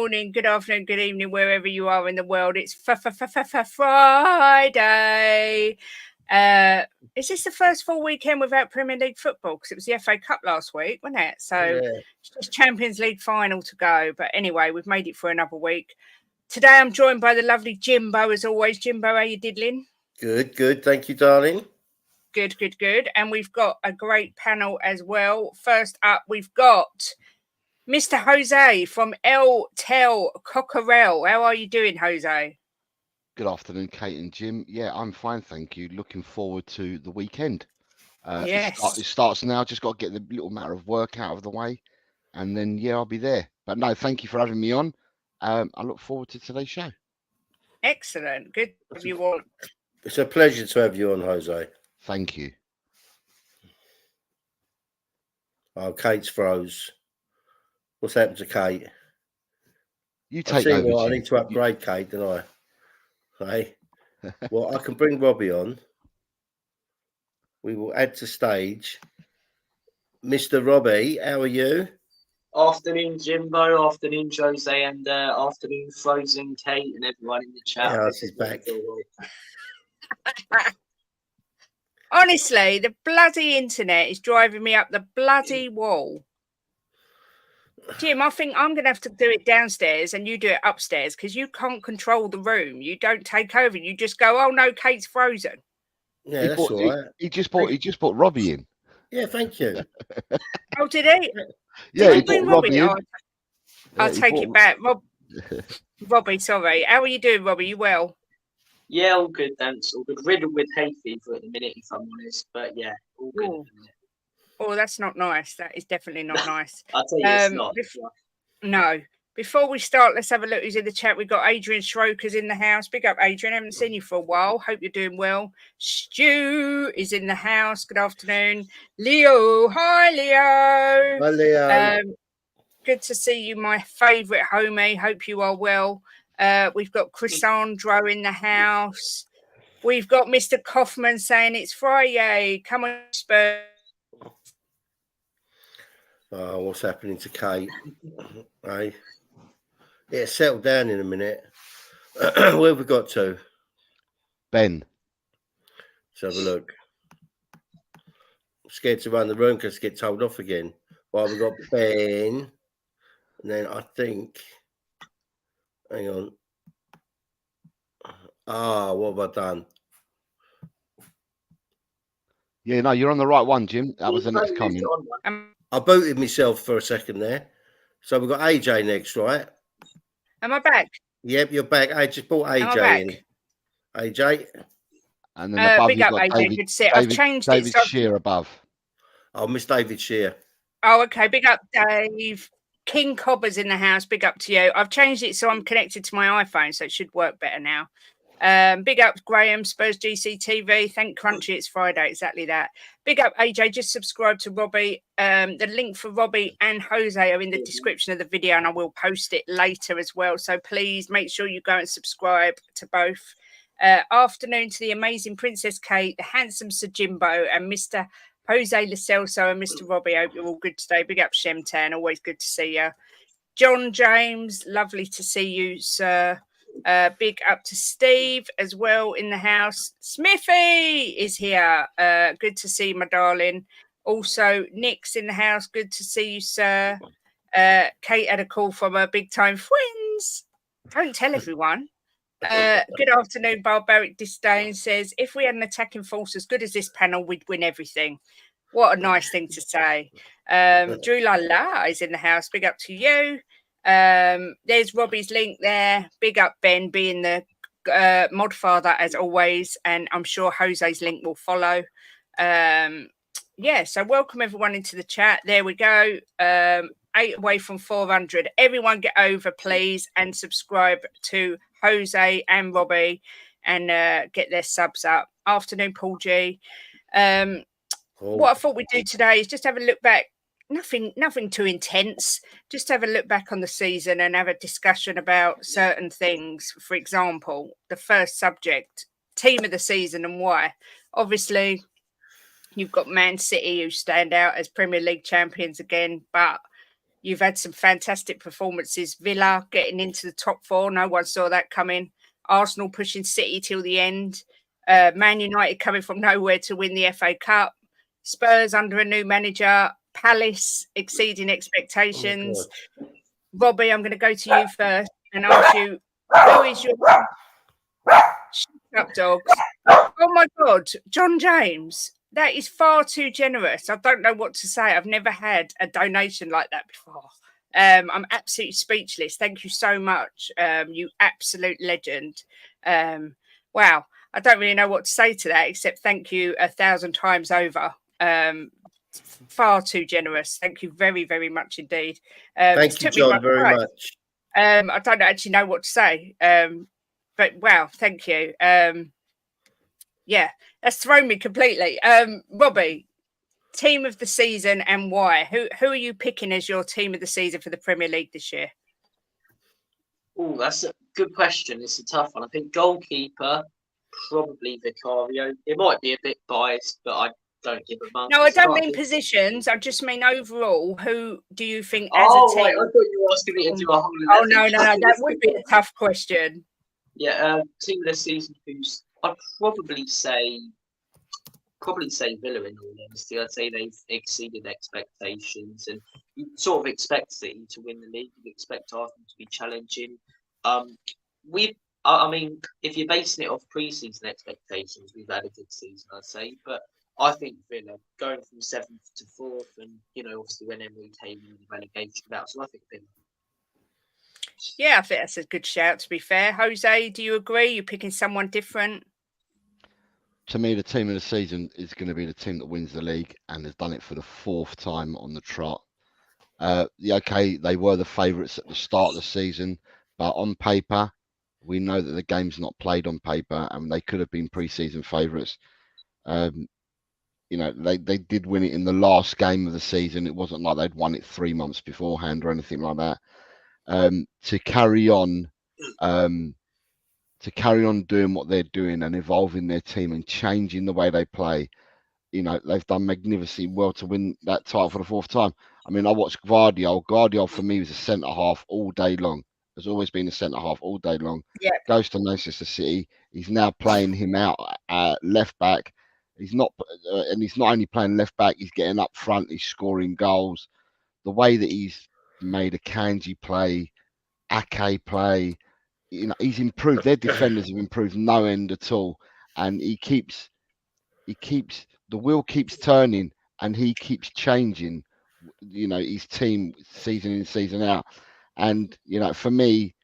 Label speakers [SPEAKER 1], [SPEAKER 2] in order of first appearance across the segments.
[SPEAKER 1] morning, good afternoon, good evening, wherever you are in the world. It's Friday. Is this the first full weekend without Premier League football? Because it was the FA Cup last week, wasn't it? So it's just Champions League final to go. But anyway, we've made it for another week. Today I'm joined by the lovely Jimbo, as always. Jimbo, how you diddling?
[SPEAKER 2] Good. Thank you, darling.
[SPEAKER 1] Good. And we've got a great panel as well. First up, we've got Mr. Jose from El Tel Cocorel. How are you doing, Jose?
[SPEAKER 3] Good afternoon, Kate and Jim. Yeah, I'm fine, thank you. Looking forward to the weekend.
[SPEAKER 1] Yes.
[SPEAKER 3] It starts now. Just got to get the little matter of work out of the way, and then I'll be there. But no, thank you for having me on. I look forward to today's show.
[SPEAKER 1] Excellent. Good to have you on.
[SPEAKER 2] It's a pleasure to have you on, Jose.
[SPEAKER 3] Thank you.
[SPEAKER 2] Oh, Kate's froze. What's happened to Kate?
[SPEAKER 3] You take over.
[SPEAKER 2] I need to upgrade Kate, don't I? Hey, well, I can bring Robbie on. We will add to stage. Mr. Robbie, how are you?
[SPEAKER 4] Afternoon, Jimbo. Afternoon, Jose, and afternoon, Frozen Kate, and everyone in the chat.
[SPEAKER 2] Yeah, she's back.
[SPEAKER 1] Honestly, the bloody internet is driving me up the bloody wall. Jim, I think I'm going to have to do it downstairs and you do it upstairs because you can't control the room. You don't take over. You just go, oh no, Kate's frozen.
[SPEAKER 2] Yeah, that's all right.
[SPEAKER 3] He just brought Robbie in.
[SPEAKER 2] Yeah, thank you.
[SPEAKER 1] Oh, did he?
[SPEAKER 3] Yeah,
[SPEAKER 1] he brought Robbie in. I'll take it back. Robbie, sorry. How are you doing, Robbie? You well?
[SPEAKER 4] Yeah, all good, thanks. All good. Riddled with hay fever at the minute, if I'm honest. But yeah, all good.
[SPEAKER 1] Ooh. Oh, that's not nice. That is definitely not nice.
[SPEAKER 4] I'll tell you, it's not.
[SPEAKER 1] No. Before we start, let's have a look who's in the chat. We've got Adrian Schroker's in the house. Big up, Adrian. I haven't seen you for a while. Hope you're doing well. Stu is in the house. Good afternoon. Leo. Hi, Leo.
[SPEAKER 2] Hi, Leo.
[SPEAKER 1] Good to see you, my favourite homie. Hope you are well. We've got Chrysandro in the house. We've got Mr. Kaufman saying it's Friday. Come on, Spurs.
[SPEAKER 2] Oh, what's happening to Kate? Hey, yeah, settle down in a minute. Where have we got to?
[SPEAKER 3] Ben.
[SPEAKER 2] Let's have a look. I'm scared to run the room because get told off again. Well, we've got Ben. And then I think, hang on. What have I done?
[SPEAKER 3] Yeah, no, you're on the right one, Jim. That was the next comment.
[SPEAKER 2] I booted myself for a second there. So we've got AJ next, right?
[SPEAKER 1] Am I back?
[SPEAKER 2] Yep, you're back. I just brought AJ in. AJ.
[SPEAKER 3] And then above
[SPEAKER 1] big
[SPEAKER 3] you've
[SPEAKER 1] up,
[SPEAKER 3] got
[SPEAKER 1] AJ. I've changed
[SPEAKER 3] David
[SPEAKER 1] it. So
[SPEAKER 3] Shear above.
[SPEAKER 2] I'll miss David Shear.
[SPEAKER 1] Oh, okay. Big up, Dave. King Cobber's in the house. Big up to you. I've changed it so I'm connected to my iPhone, so it should work better now. Big up, Graham, Spurs GC TV. Thank Crunchy, it's Friday, exactly that. Big up, AJ. Just subscribe to Robbie. The link for Robbie and Jose are in the description of the video, and I will post it later as well. So please make sure you go and subscribe to both. Afternoon to the amazing Princess Kate, the handsome Sir Jimbo, and Mr. Jose Lacelso and Mr. Robbie. Hope you're all good today. Big up, Shemtan. Always good to see you. John James, lovely to see you, sir. Big up to Steve as well in the house. Smithy is here. Good to see you, my darling. Also, Nick's in the house. Good to see you, sir. Kate had a call from her big time friends. Don't tell everyone. Good afternoon, Barbaric Disdain says, if we had an attacking force as good as this panel, we'd win everything. What a nice thing to say. Drew Lala is in the house. Big up to you. There's Robbie's link there. Big up, Ben, being the mod father as always. And I'm sure Jose's link will follow. So welcome everyone into the chat. There we go. 8 away from 400. Everyone get over, please, and subscribe to Jose and Robbie and get their subs up. Afternoon, Paul G. What I thought we'd do today is just have a look back. Nothing too intense. Just have a look back on the season and have a discussion about certain things. For example, the first subject, team of the season and why. Obviously, you've got Man City who stand out as Premier League champions again, but You've had some fantastic performances. Villa getting into the top 4. No one saw that coming. Arsenal pushing City till the end. Man United coming from nowhere to win the FA Cup. Spurs under a new manager. Palace exceeding expectations. Robbie, I'm going to go to you first and ask you, who is your... Shut up, dogs. Oh, my God. John James. That is far too generous. I don't know what to say. I've never had a donation like that before. I'm absolutely speechless. Thank you so much. You absolute legend. Wow. I don't really know what to say to that, except thank you 1,000 times over. Far too generous. Thank you very, very much indeed.
[SPEAKER 2] Thank you, John, very much.
[SPEAKER 1] I don't actually know what to say. But wow, thank you. Yeah, that's thrown me completely. Robbie, team of the season and why? Who are you picking as your team of the season for the Premier League this year?
[SPEAKER 4] Oh, that's a good question. It's a tough one. I think goalkeeper, probably Vicario. It might be a bit biased, but I don't give a much.
[SPEAKER 1] No, I don't mean positions. I just mean overall. Who do you think as a team?
[SPEAKER 4] Right. I thought you were asking me to do a whole.
[SPEAKER 1] Oh no, that would be a tough question.
[SPEAKER 4] Yeah, team of the season. I'd probably say Villa. In all honesty, I'd say they've exceeded expectations, and you sort of expect City to win the league. You expect Arsenal to be challenging. I mean, if you're basing it off pre-season expectations, we've had a good season, I'd say. But I think Villa going from 7th to 4th, and obviously when Emery came in the relegation battle, so I think Villa.
[SPEAKER 1] Yeah, I think that's a good shout. To be fair, Jose, do you agree? You're picking someone different.
[SPEAKER 3] To me, the team of the season is going to be the team that wins the league and has done it for the 4th time on the trot. Okay, they were the favourites at the start of the season, but on paper, we know that the game's not played on paper, and they could have been pre-season favourites. They did win it in the last game of the season. It wasn't like they'd won it 3 months beforehand or anything like that. To carry on doing what they're doing and evolving their team and changing the way they play, they've done magnificently well to win that title for the 4th time. I mean, I watched Guardiola. Guardiola for me was a centre half all day long. Has always been a centre half all day long.
[SPEAKER 1] Yeah.
[SPEAKER 3] Goes to Manchester City. He's now playing him out left back. He's not only playing left back. He's getting up front. He's scoring goals. The way that he's made a Kanji play, Ake play, he's improved. Their defenders have improved no end at all, and the wheel keeps turning, and he keeps changing. His team season in, season out, and for me,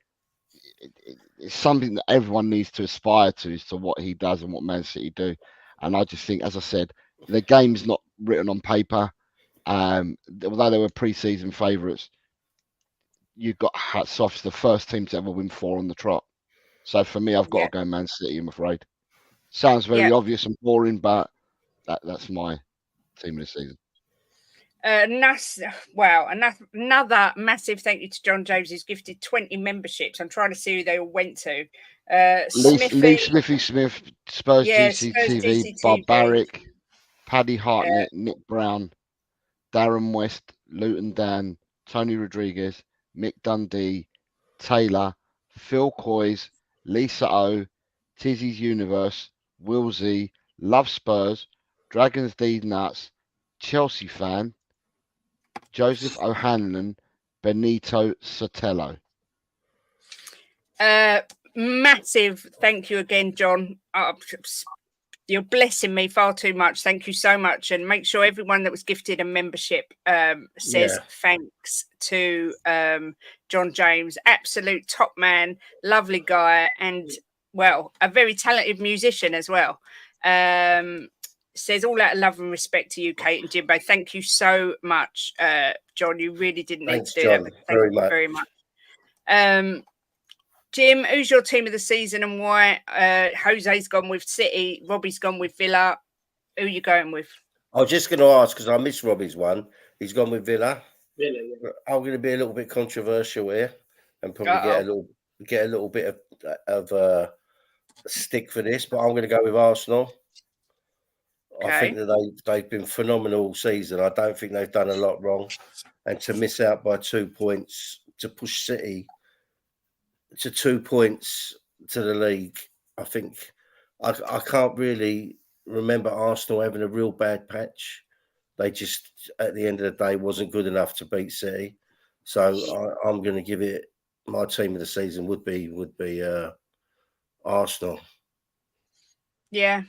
[SPEAKER 3] it's something that everyone needs to aspire to, as to what he does and what Man City do. And I just think, as I said, the game's not written on paper. Although they were pre-season favourites, you've got hats off to the first team to ever win 4 on the trot. So for me, I've got to go Man City, I'm afraid. Sounds very obvious and boring, but that's my team of the season.
[SPEAKER 1] Another massive thank you to John James, who's gifted 20 memberships. I'm trying to see who they all went to.
[SPEAKER 3] Lee Smithy Smith, Spurs GCTV, Barbaric, Paddy Hartnett, Nick Brown, Darren West, Luton Dan, Tony Rodriguez, Mick Dundee, Taylor, Phil Coys, Lisa O, Tizzy's Universe, Willsey, Love Spurs, Dragons D Nuts, Chelsea Fan, Joseph O'Hanlon, Benito Sotelo.
[SPEAKER 1] Massive thank you again, John. You're blessing me far too much. Thank you so much. And make sure everyone that was gifted a membership says thanks to John James. Absolute top man, lovely guy, and, well, a very talented musician as well. Says all out of love and respect to you, Kate and Jimbo. Thank you so much, John. You really didn't need to do that. But thank you very much. Jim, who's your team of the season and why? Jose's gone with City. Robbie's gone with Villa. Who are you going with?
[SPEAKER 2] I was just going to ask, because I missed Robbie's one. He's gone with Villa.
[SPEAKER 4] Yeah.
[SPEAKER 2] I'm going to be a little bit controversial here and probably get a little bit of stick for this, but I'm going to go with Arsenal. I think that they've been phenomenal all season. I don't think they've done a lot wrong, and to miss out by 2 points to push City to 2 points to the league, I think I can't really remember Arsenal having a real bad patch. They just, at the end of the day, wasn't good enough to beat City. So I'm going to give it, my team of the season would be Arsenal.
[SPEAKER 1] Yeah.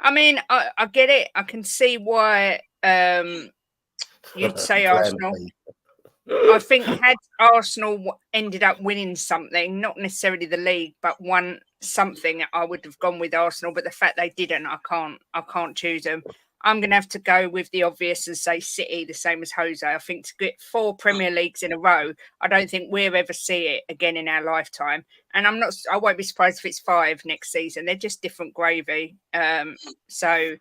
[SPEAKER 1] I mean, I get it. I can see why you'd say Arsenal. I think had Arsenal ended up winning something, not necessarily the league, but won something, I would have gone with Arsenal. But the fact they didn't, I can't choose them. I'm going to have to go with the obvious and say City, the same as Jose. I think to get 4 Premier Leagues in a row, I don't think we'll ever see it again in our lifetime. And I won't be surprised if it's 5 next season. They're just different gravy. So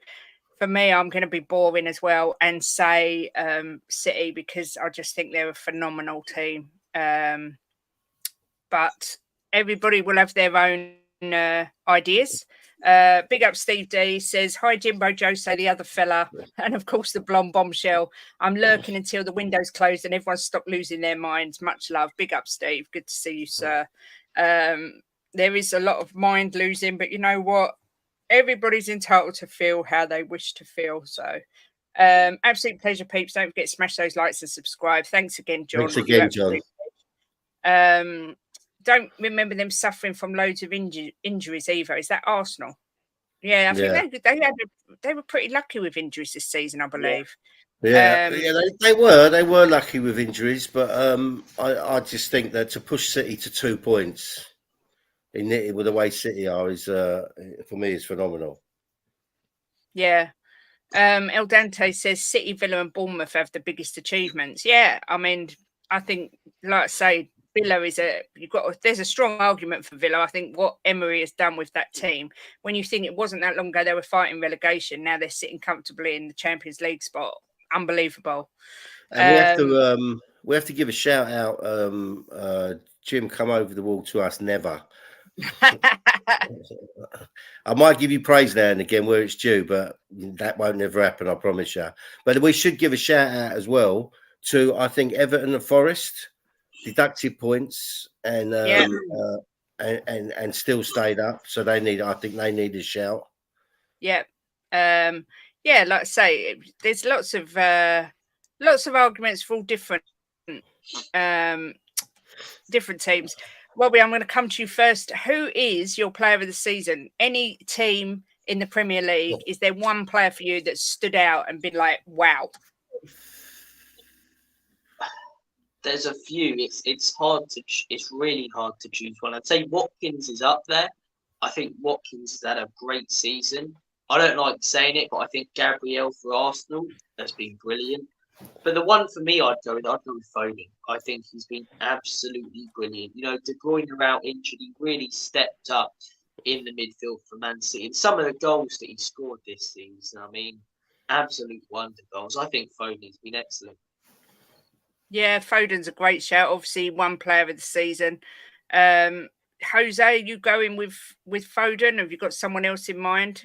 [SPEAKER 1] for me, I'm going to be boring as well and say City, because I just think they're a phenomenal team. But everybody will have their own ideas. Big up Steve D says, hi Jimbo, Jose, the other fella, and of course the blonde bombshell. I'm lurking until the window's closed and everyone stopped losing their minds. Much love. Big up Steve, good to see you, sir. There is a lot of mind losing, but you know what, everybody's entitled to feel how they wish to feel. So absolute pleasure, peeps. Don't forget to smash those likes and subscribe. Thanks again, John.
[SPEAKER 2] Thanks again, John.
[SPEAKER 1] Don't remember them suffering from loads of injuries either. Is that Arsenal? Yeah, I think they were pretty lucky with injuries this season, I believe.
[SPEAKER 2] Yeah, they were lucky with injuries, but I just think that to push City to 2 points with the way City are is for me is phenomenal.
[SPEAKER 1] Yeah. El Dante says City, Villa, and Bournemouth have the biggest achievements. Yeah, I mean, I think, like I say, Villa there's a strong argument for Villa. I think what Emery has done with that team, when you think it wasn't that long ago they were fighting relegation, now they're sitting comfortably in the Champions League spot. Unbelievable.
[SPEAKER 2] And we have to give a shout out. Jim, come over the wall to us. Never. I might give you praise now and again where it's due, but that won't never happen, I promise you. But we should give a shout out as well to, I think, Everton and Forest, deducted points and still stayed up. So I think they need a shout.
[SPEAKER 1] Yeah. Like I say, there's lots of arguments for all different teams. Robbie, I'm going to come to you first. Who is your player of the season? Any team in the Premier League, is there one player for you that stood out and been like, wow?
[SPEAKER 4] There's a few. It's really hard to choose one. I'd say Watkins is up there. I think Watkins has had a great season. I don't like saying it, but I think Gabriel for Arsenal has been brilliant. But the one for me, I'd go with Foden. I think he's been absolutely brilliant. You know, De Bruyne out injured, he really stepped up in the midfield for Man City. And some of the goals that he scored this season, I mean, absolute wonder goals. I think Foden's been excellent.
[SPEAKER 1] Yeah, Foden's a great shout. Obviously, one player of the season. Jose, are you going with Foden? Have you got someone else in mind?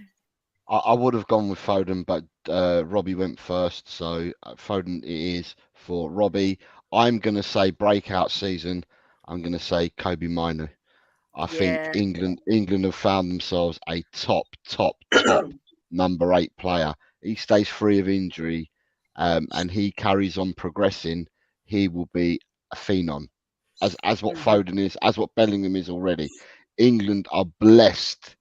[SPEAKER 3] I would have gone with Foden, but Robbie went first, so Foden it is for Robbie. I'm going to say breakout season. I'm going to say Kobe Mino. I think England have found themselves a top number 8 player. He stays free of injury, and he carries on progressing. He will be a phenom, as what Foden is, as what Bellingham is already. England are blessed.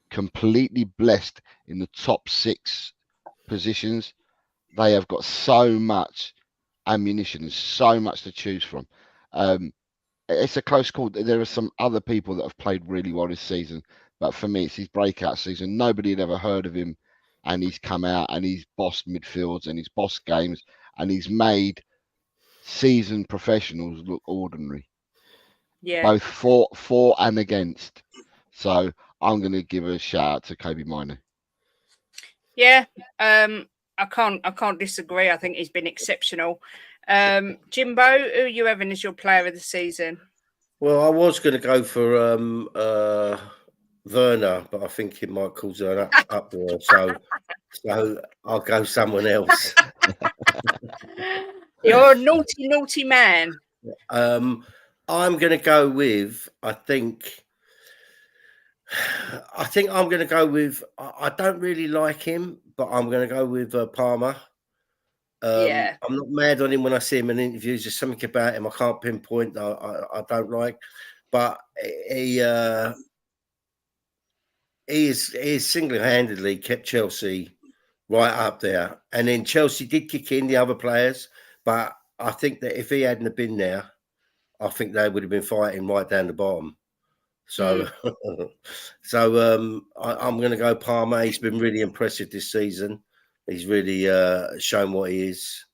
[SPEAKER 3] Completely blessed in the top 6 positions. They have got so much ammunition and so much to choose from. It's a close call. There are some other people that have played really well this season, but for me, it's his breakout season. Nobody had ever heard of him, and he's come out and he's bossed midfields and he's bossed games and he's made seasoned professionals look ordinary.
[SPEAKER 1] Yeah,
[SPEAKER 3] both for and against. So I'm going to give a shout out to Kobe Mino.
[SPEAKER 1] Yeah, I can't disagree. I think he's been exceptional. Jimbo, who are you having as your player of the season?
[SPEAKER 2] Well, I was going to go for Werner, but I think it might cause an uproar. So So I'll go someone else.
[SPEAKER 1] You're a naughty, naughty man.
[SPEAKER 2] I'm going to go with. I think I'm going to go with. I don't really like him, but I'm going to go with Palmer.
[SPEAKER 1] Yeah.
[SPEAKER 2] I'm not mad on him when I see him in interviews. There's something about him I can't pinpoint that I don't like, but he is single-handedly kept Chelsea right up there. And then Chelsea did kick in the other players, but I think that if he hadn't have been there, I think they would have been fighting right down the bottom. So, I'm going to go Palmer. He's been really impressive this season. He's really shown what he is.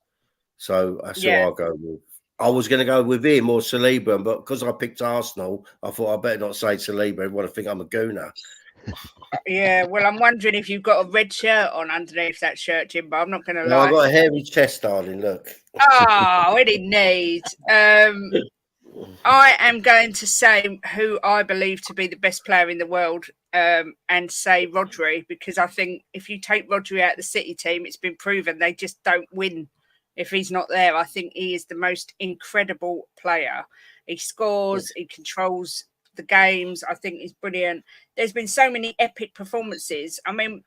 [SPEAKER 2] So that's who I'll go with. I was going to go with him or Saliba, but because I picked Arsenal, I thought I better not say Saliba. Everyone will think I'm a gooner.
[SPEAKER 1] Yeah, well, I'm wondering if you've got a red shirt on underneath that shirt, Jim, but I'm not going to lie.
[SPEAKER 2] I've got a hairy chest, darling, look.
[SPEAKER 1] Oh, it needs. I am going to say who I believe to be the best player in the world and say Rodri, because I think if you take Rodri out of the City team, it's been proven they just don't win if he's not there. I think he is the most incredible player. He scores, he controls the games. I think he's brilliant. There's been so many epic performances. I mean,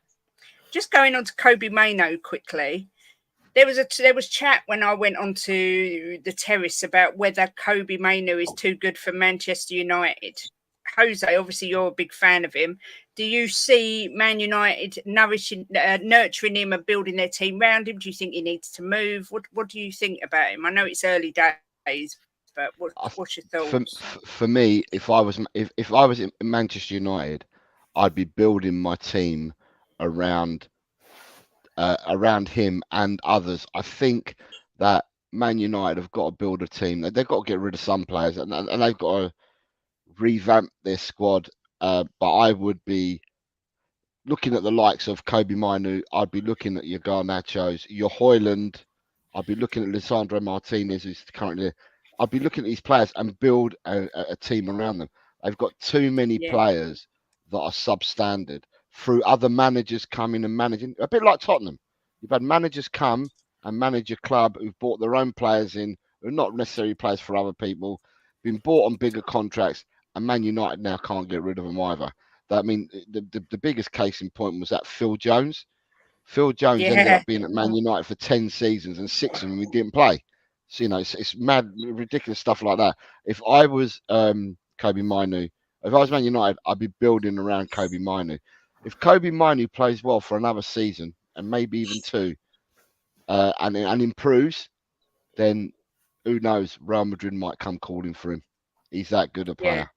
[SPEAKER 1] just going on to Kobe Mainoo quickly. There was chat when I went onto the terrace about whether Kobe Mainoo is too good for Manchester United. Jose, obviously you're a big fan of him. Do you see Man United nurturing him and building their team around him? Do you think he needs to move? What do you think about him? I know it's early days, but what's your thoughts?
[SPEAKER 3] For me, if I was in Manchester United, I'd be building my team around him and others. I think that Man United have got to build a team. They've got to get rid of some players, and they've got to revamp their squad. But I would be looking at the likes of Kobe Mainoo. I'd be looking at your Garnachos, your Højlund. I'd be looking at Lisandro Martinez, who's currently. I'd be looking at these players and build a team around them. They've got too many players that are substandard through other managers coming and managing. A bit like Tottenham. You've had managers come and manage a club who've bought their own players in, who are not necessarily players for other people, been bought on bigger contracts, and Man United now can't get rid of them either. I mean, the biggest case in point was that Phil Jones. Phil Jones ended up being at Man United for 10 seasons, and 6 of them he didn't play. So, it's mad, ridiculous stuff like that. If I was Kobe Mainoo, if I was Man United, I'd be building around Kobe Mainoo. If Kobe Mainoo plays well for another season, and maybe even 2, and improves, then who knows? Real Madrid might come calling for him. He's that good a player.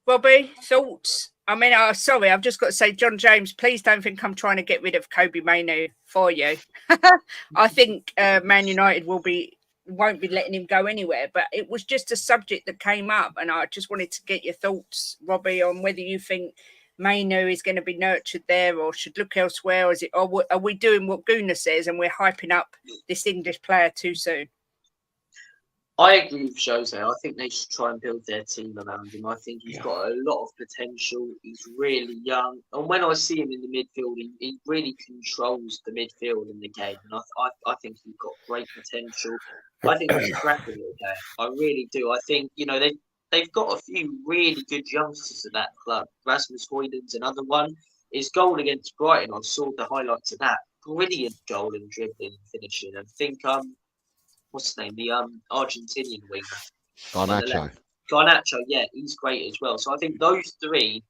[SPEAKER 1] Robbie, thoughts? I mean, sorry, I've just got to say, John James, please don't think I'm trying to get rid of Kobe Mainoo for you. I think Man United won't be letting him go anywhere. But it was just a subject that came up, and I just wanted to get your thoughts, Robbie, on whether you think Mainoo is going to be nurtured there or should look elsewhere. Or are we doing what Guna says and we're hyping up this English player too soon?
[SPEAKER 4] I agree with Jose. I think they should try and build their team around him. I think he's got a lot of potential. He's really young. And when I see him in the midfield, he really controls the midfield in the game. And I think he's got great potential. I think he's a cracking little player. I really do. I think, they've got a few really good youngsters at that club. Rasmus Højlund's another one. His goal against Brighton, I saw the highlights of that. Brilliant goal in dribbling and finishing. I think what's his name? The Argentinian winger. Garnacho, yeah, he's great as well. So I think those 3,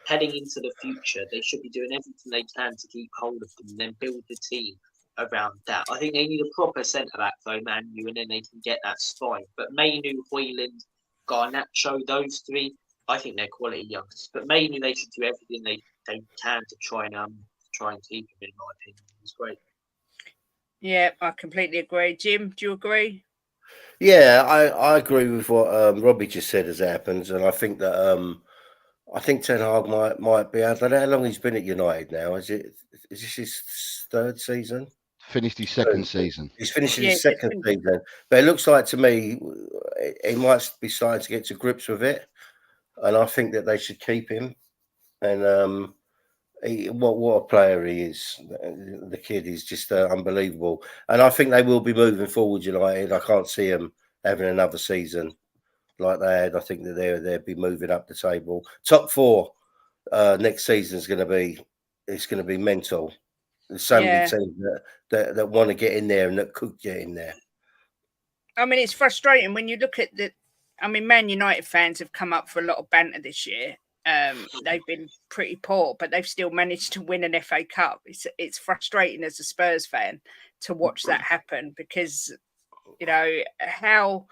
[SPEAKER 4] heading into the future, they should be doing everything they can to keep hold of them and then build the team around that. I think they need a proper centre-back, though, Manu, and then they can get that spine. But Mainoo, Højlund, Garnacho, those 3, I think they're quality youngsters. But Mainoo, they should do everything they can to try and keep him, in my opinion. He's great.
[SPEAKER 1] Yeah, I completely agree. Jim, do you agree?
[SPEAKER 2] Yeah, I agree with what Robbie just said as it happens, and I think that Ten Hag might be. I don't know how long he's been at United now. Is this his 3rd season?
[SPEAKER 3] Finished his 2nd season.
[SPEAKER 2] He's finishing his 2nd season, but it looks like to me he might be starting to get to grips with it, and I think that they should keep him. And What a player he is. The kid is just unbelievable. And I think they will be moving forward, United. I can't see them having another season like they had. I think that they'll be moving up the table. Top 4 next season is going to be mental. There's so many teams that want to get in there and that could get in there.
[SPEAKER 1] I mean, it's frustrating when you look at Man United fans have come up for a lot of banter this year. They've been pretty poor, but they've still managed to win an FA Cup. It's frustrating as a Spurs fan to watch that happen because, you know, how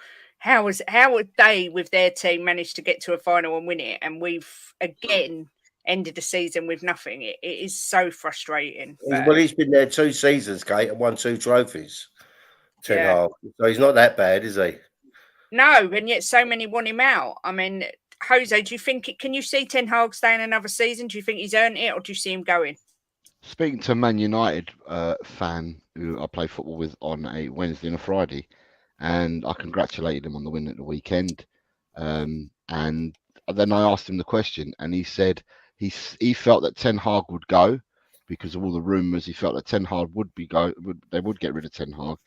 [SPEAKER 1] would they with their team manage to get to a final and win it, and we've again ended the season with nothing. It is so frustrating.
[SPEAKER 2] Well, he's been there 2 seasons, Kate, and won 2 trophies. Ten Hag. So he's not that bad, is he?
[SPEAKER 1] No, and yet so many want him out. I mean, Jose, do you think can you see Ten Hag staying another season? Do you think he's earned it, or do you see him going?
[SPEAKER 3] Speaking to a Man United fan who I play football with on a Wednesday and a Friday, and I congratulated him on the win at the weekend. And then I asked him the question, and he said he felt that Ten Hag would go because of all the rumours. He felt that Ten Hag they would get rid of Ten Hag.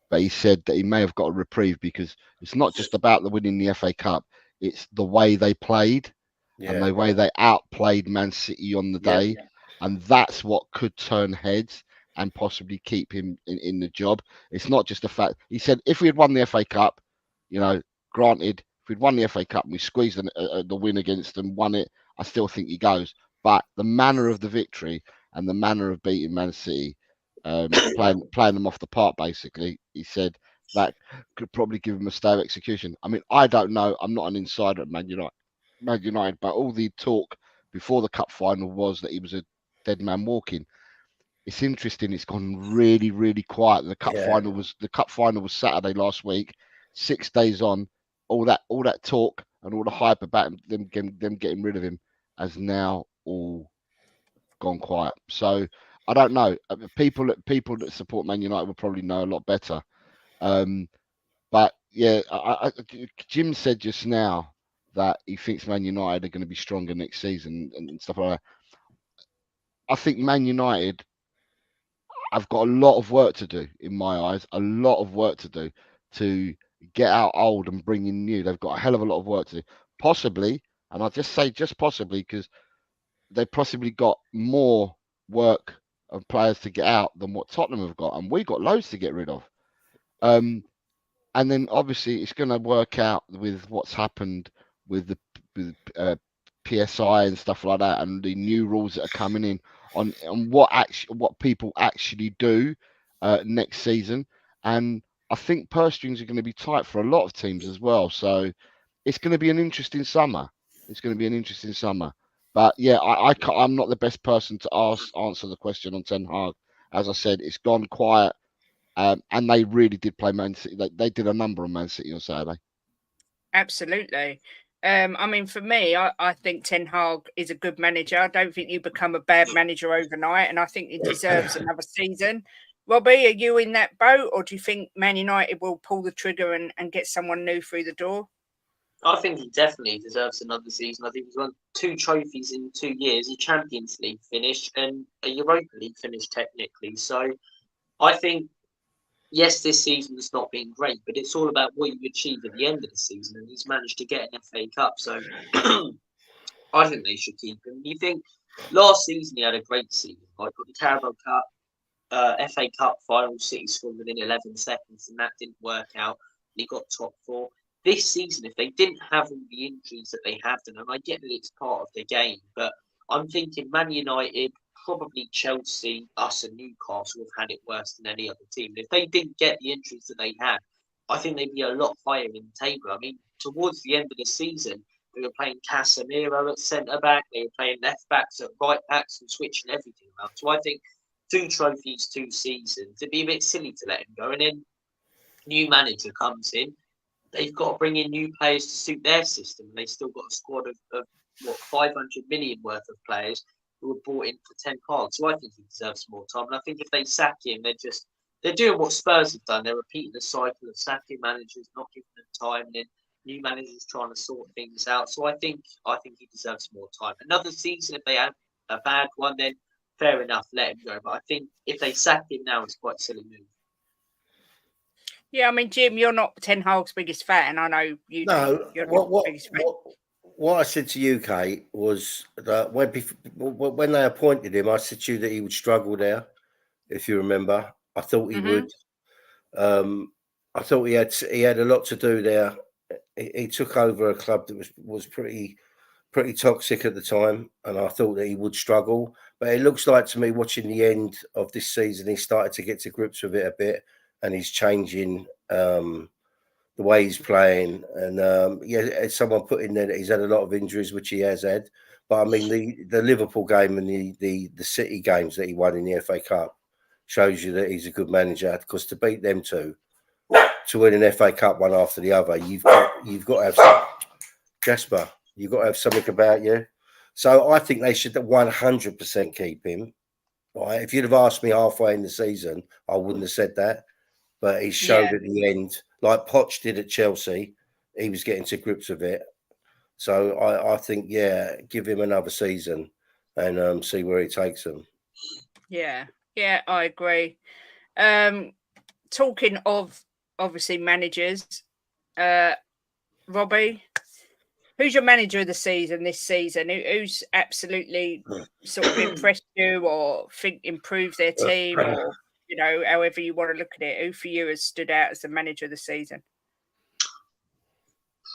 [SPEAKER 3] But he said that he may have got a reprieve because it's not just about the winning the FA Cup; it's the way they played and the way they outplayed Man City on the day, and that's what could turn heads and possibly keep him in the job. It's not just a fact. He said if we had won the FA Cup, granted, if we'd won the FA Cup and we squeezed the win against them, won it, I still think he goes. But the manner of the victory and the manner of beating Man City. Playing them off the park, basically. He said that could probably give him a stay of execution. I mean, I don't know. I'm not an insider at Man United, but all the talk before the cup final was that he was a dead man walking. It's interesting. It's gone really, really quiet. The cup final was Saturday last week. 6 days on, all that talk and all the hype about them getting rid of him has now all gone quiet. So. I don't know. People that support Man United will probably know a lot better. But yeah, Jim said just now that he thinks Man United are going to be stronger next season and stuff like that. I think Man United have got a lot of work to do in my eyes. A lot of work to do to get out old and bring in new. They've got a hell of a lot of work to do. Possibly, and I just say just possibly because they possibly got more work of players to get out than what Tottenham have got, and we got loads to get rid of. And then obviously it's going to work out with what's happened with the PSI and stuff like that, and the new rules that are coming in on what people actually do next season. And I think purse strings are going to be tight for a lot of teams as well. So it's going to be an interesting summer. But yeah, I'm not the best person to answer the question on Ten Hag. As I said, it's gone quiet, and they really did play Man City. They did a number on Man City on Saturday.
[SPEAKER 1] Absolutely. I mean, for me, I think Ten Hag is a good manager. I don't think you become a bad manager overnight, and I think he deserves another season. Robbie, are you in that boat, or do you think Man United will pull the trigger and get someone new through the door?
[SPEAKER 4] I think he definitely deserves another season. I think he's won 2 trophies in 2 years, a Champions League finish and a Europa League finish technically. So I think, yes, this season has not been great, but it's all about what you achieve at the end of the season, and he's managed to get an FA Cup. So I think they should keep him. You think last season he had a great season. Like got the Carabao Cup, FA Cup final, City scored within 11 seconds, and that didn't work out. He got top 4. This season, if they didn't have all the injuries that they have done, and I get that it's part of the game, but I'm thinking Man United, probably Chelsea, us and Newcastle have had it worse than any other team. If they didn't get the injuries that they had, I think they'd be a lot higher in the table. I mean, towards the end of the season, they were playing Casemiro at centre-back, they were playing left-backs at right-backs and switching everything around. So I think 2 trophies, 2 seasons, it'd be a bit silly to let him go. And then new manager comes in. They've got to bring in new players to suit their system. And they've still got a squad of 500 million worth of players who were brought in for Ten Hag. So I think he deserves more time. And I think if they sack him, they're doing what Spurs have done. They're repeating the cycle of sacking managers, not giving them time, and then new managers trying to sort things out. So I think he deserves more time. Another season if they a bad one, then fair enough, let him go. But I think if they sack him now, it's quite a silly move.
[SPEAKER 1] Yeah, I mean, Jim, you're not Ten Hag's biggest fan. I know you.
[SPEAKER 2] No,
[SPEAKER 1] You're not the biggest fan.
[SPEAKER 2] what I said to you, Kate, was that when they appointed him, I said to you that he would struggle there. If you remember, I thought he would. I thought he had a lot to do there. He took over a club that was pretty toxic at the time, and I thought that he would struggle. But it looks like to me, watching the end of this season, he started to get to grips with it a bit, and he's changing the way he's playing. And as someone put in there that he's had a lot of injuries, which he has had. But I mean, the Liverpool game and the City games that he won in the FA Cup shows you that he's a good manager. Because to beat them two, to win an FA Cup one after the other, you've got to have some, Jasper. You've got to have something about you. So I think they should 100% keep him. Right? If you'd have asked me halfway in the season, I wouldn't have said that. But he showed at the end, like Poch did at Chelsea, he was getting to grips with it. So I think, give him another season and see where he takes them.
[SPEAKER 1] Yeah, I agree. Talking of obviously managers, Robbie, who's your manager of the season this season? Who's absolutely sort of impressed you or think improved their team, or however you want to look at it? Who for you has stood out as the manager of the season?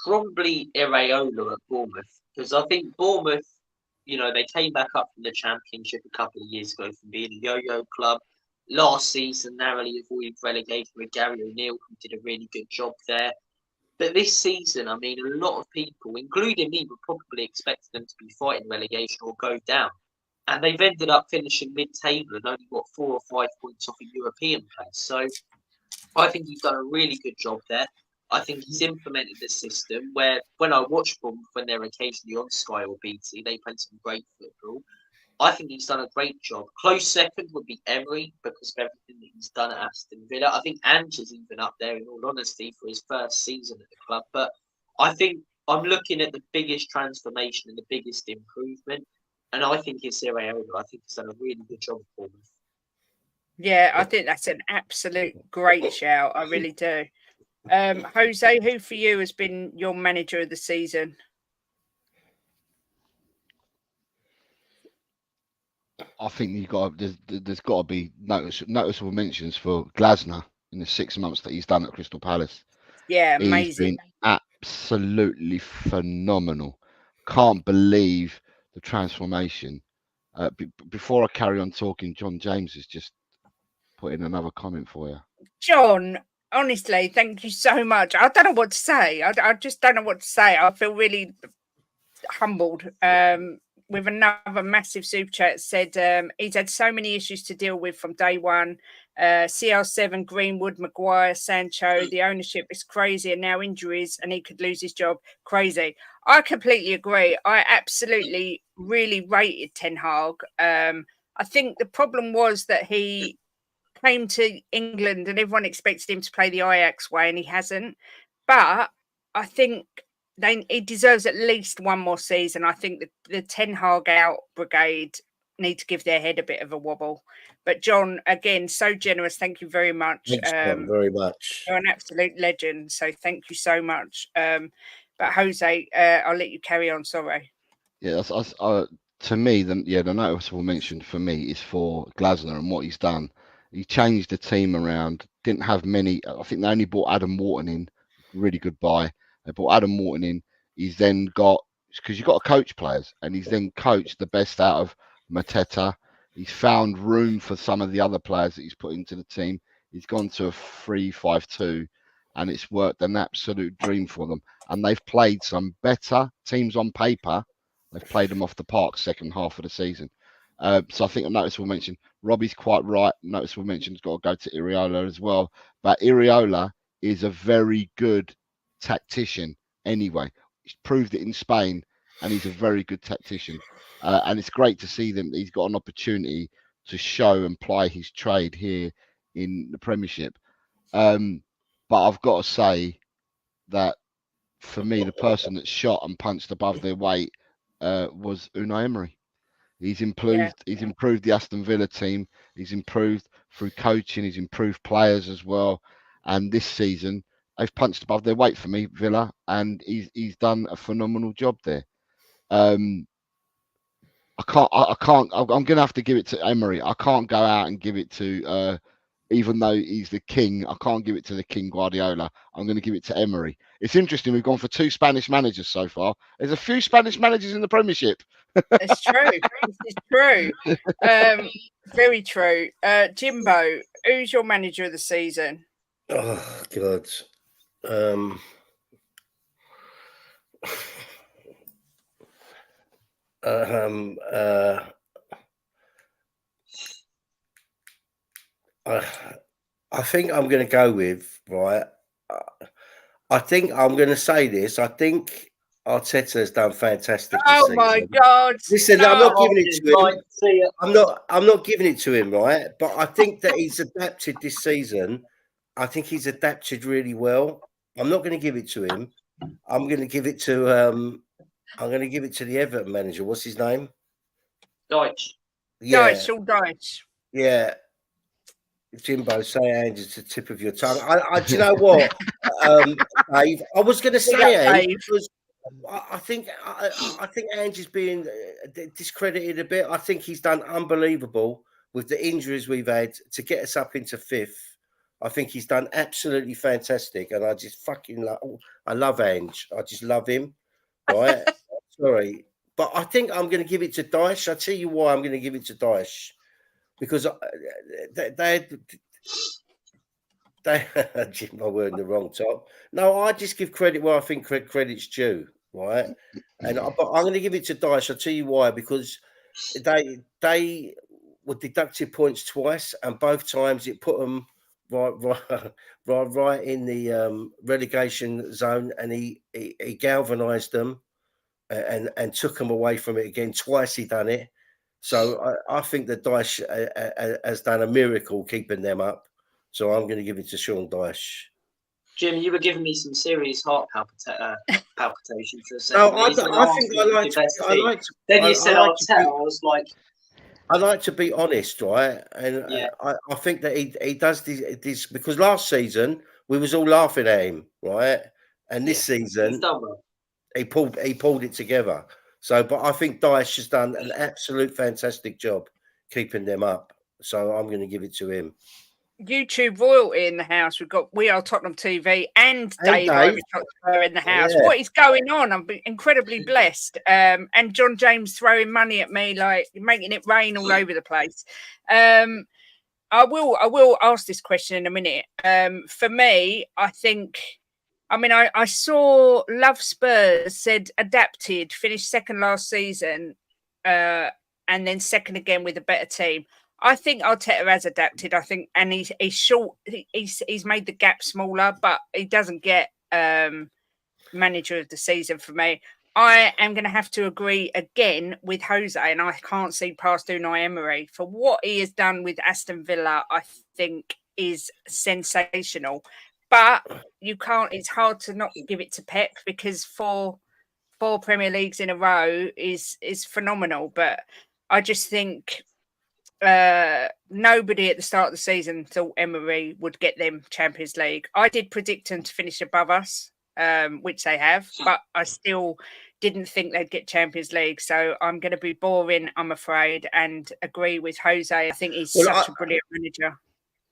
[SPEAKER 4] Probably Iraola at Bournemouth, because I think Bournemouth, they came back up from the Championship a couple of years ago from being a yo-yo club. Last season, narrowly avoided relegation with Gary O'Neill, who did a really good job there. But this season, I mean, a lot of people, including me, were probably expecting them to be fighting relegation or go down. And they've ended up finishing mid-table and only got 4 or 5 points off a European place. So I think he's done a really good job there. I think he's implemented the system where, when I watch them, when they're occasionally on Sky or BT, they play some great football. I think he's done a great job. Close second would be Emery because of everything that he's done at Aston Villa. I think Ange is even up there, in all honesty, for his first season at the club. But I think I'm looking at the biggest transformation and the biggest improvement. And I think it's Iraola. I think he's done a really good job for them.
[SPEAKER 1] Yeah, I think that's an absolute great shout. I really do. Jose, who for you has been your manager of the season?
[SPEAKER 3] I think there's got to be noticeable mentions for Glasner in the 6 months that he's done at Crystal Palace.
[SPEAKER 1] Yeah, amazing.
[SPEAKER 3] He's been absolutely phenomenal. Can't believe the transformation. Before I carry on talking, John James has just put in another comment for you.
[SPEAKER 1] John, honestly, thank you so much. I don't know what to say. I just don't know what to say. I feel really humbled. With another massive super chat, said he's had so many issues to deal with from day one. CR7, Greenwood, Maguire, Sancho, the ownership is crazy, and now injuries, and he could lose his job. Crazy. I completely agree. I absolutely really rated Ten Hag. I think the problem was that he came to England and everyone expected him to play the Ajax way, and he hasn't. But I think he deserves at least one more season. I think the Ten Hag out brigade need to give their head a bit of a wobble. But John, again, so generous. Thank you very much.
[SPEAKER 2] Thanks, John, very much.
[SPEAKER 1] You're an absolute legend. So thank you so much. But Jose, I'll let you carry on. Sorry.
[SPEAKER 3] Yeah, to me, the noticeable mention for me is for Glasner and what he's done. He changed the team around. Didn't have many. I think they only brought Adam Wharton in. Really good buy. They brought Adam Wharton in. He's then got, because you've got to coach players, and he's then coached the best out of Mateta. He's found room for some of the other players that he's put into the team. He's gone to a 3-5-2, and it's worked an absolute dream for them. And they've played some better teams on paper. They've played them off the park second half of the season. So I think a noticeable mention. Robbie's quite right. Noticeable mention's got to go to Iraola as well. But Iraola is a very good tactician anyway. He's proved it in Spain, and he's a very good tactician. And it's great to see them. He's got an opportunity to show and ply his trade here in the Premiership. But I've got to say that for me, the person that shot and punched above their weight was Unai Emery. He's improved. He's improved the Aston Villa team. He's improved through coaching. He's improved players as well. And this season, they've punched above their weight for me, Villa, and he's done a phenomenal job there. I can't. I'm going to have to give it to Emery. I can't go out and give it to, even though he's the king. I can't give it to the King Guardiola. I'm going to give it to Emery. It's interesting. We've gone for 2 Spanish managers so far. There's a few Spanish managers in the Premiership.
[SPEAKER 1] It's true. It's true. Very true. Jimbo, who's your manager of the season?
[SPEAKER 2] Oh God. I think I'm going to go with, right. I think I'm going to say this. I think Arteta has done fantastic this season.
[SPEAKER 1] My God!
[SPEAKER 2] Listen, I'm not giving it to him. I'm not giving it to him, right? But I think that he's adapted this season. I think he's adapted really well. I'm not going to give it to him. I'm going to give it to the Everton manager. What's his name?
[SPEAKER 4] Dyche.
[SPEAKER 2] Yeah.
[SPEAKER 1] Dyche.
[SPEAKER 2] Yeah. Jimbo, say Ange at the tip of your tongue. Do you know what, Dave? I was going to say Ange because I think Ange is being discredited a bit. I think he's done unbelievable with the injuries we've had to get us up into 5th. I think he's done absolutely fantastic, and I just fucking I love Ange. I just love him. Right? Sorry, but I think I'm going to give it to Dyche. I'll tell you why I'm going to give it to Dyche. Because they Jim, I were in the wrong top. No, I just give credit where I think credit's due, right? And but I'm going to give it to Dyche. I'll tell you why. Because they were deducted points twice, and both times it put them right in the relegation zone, and he galvanised them and took them away from it again. Twice he done it. So I think that Dyche has done a miracle keeping them up. So I'm going to give it to Sean Dyche.
[SPEAKER 4] Jim, you were giving me some serious heart palpitations for a second.
[SPEAKER 2] No, I think I like to.
[SPEAKER 4] Then you said Arteta. I was like,
[SPEAKER 2] I like to be honest, right? And
[SPEAKER 4] yeah.
[SPEAKER 2] I think that he does this because last season we was all laughing at him, right? And this season
[SPEAKER 4] he's done well.
[SPEAKER 2] He pulled it together. So, but I think Dyche has done an absolute fantastic job keeping them up. So I'm going to give it to him.
[SPEAKER 1] YouTube royalty in the house. We Are Tottenham TV and Dave are in the house. Yeah. What is going on? I'm incredibly blessed. And John James throwing money at me, like making it rain all over the place. I will ask this question in a minute. For me, I think. I mean, I saw Love Spurs said adapted, finished second last season, and then second again with a better team. I think Arteta has adapted. I think, and he's short. He's made the gap smaller, but he doesn't get manager of the season for me. I am going to have to agree again with Jose, and I can't see past Unai Emery for what he has done with Aston Villa. I think is sensational. But you can't. It's hard to not give it to Pep because four Premier Leagues in a row is phenomenal. But I just think nobody at the start of the season thought Emery would get them Champions League. I did predict them to finish above us, which they have, but I still didn't think they'd get Champions League. So I'm going to be boring, I'm afraid, and agree with Jose. I think he's such a brilliant manager.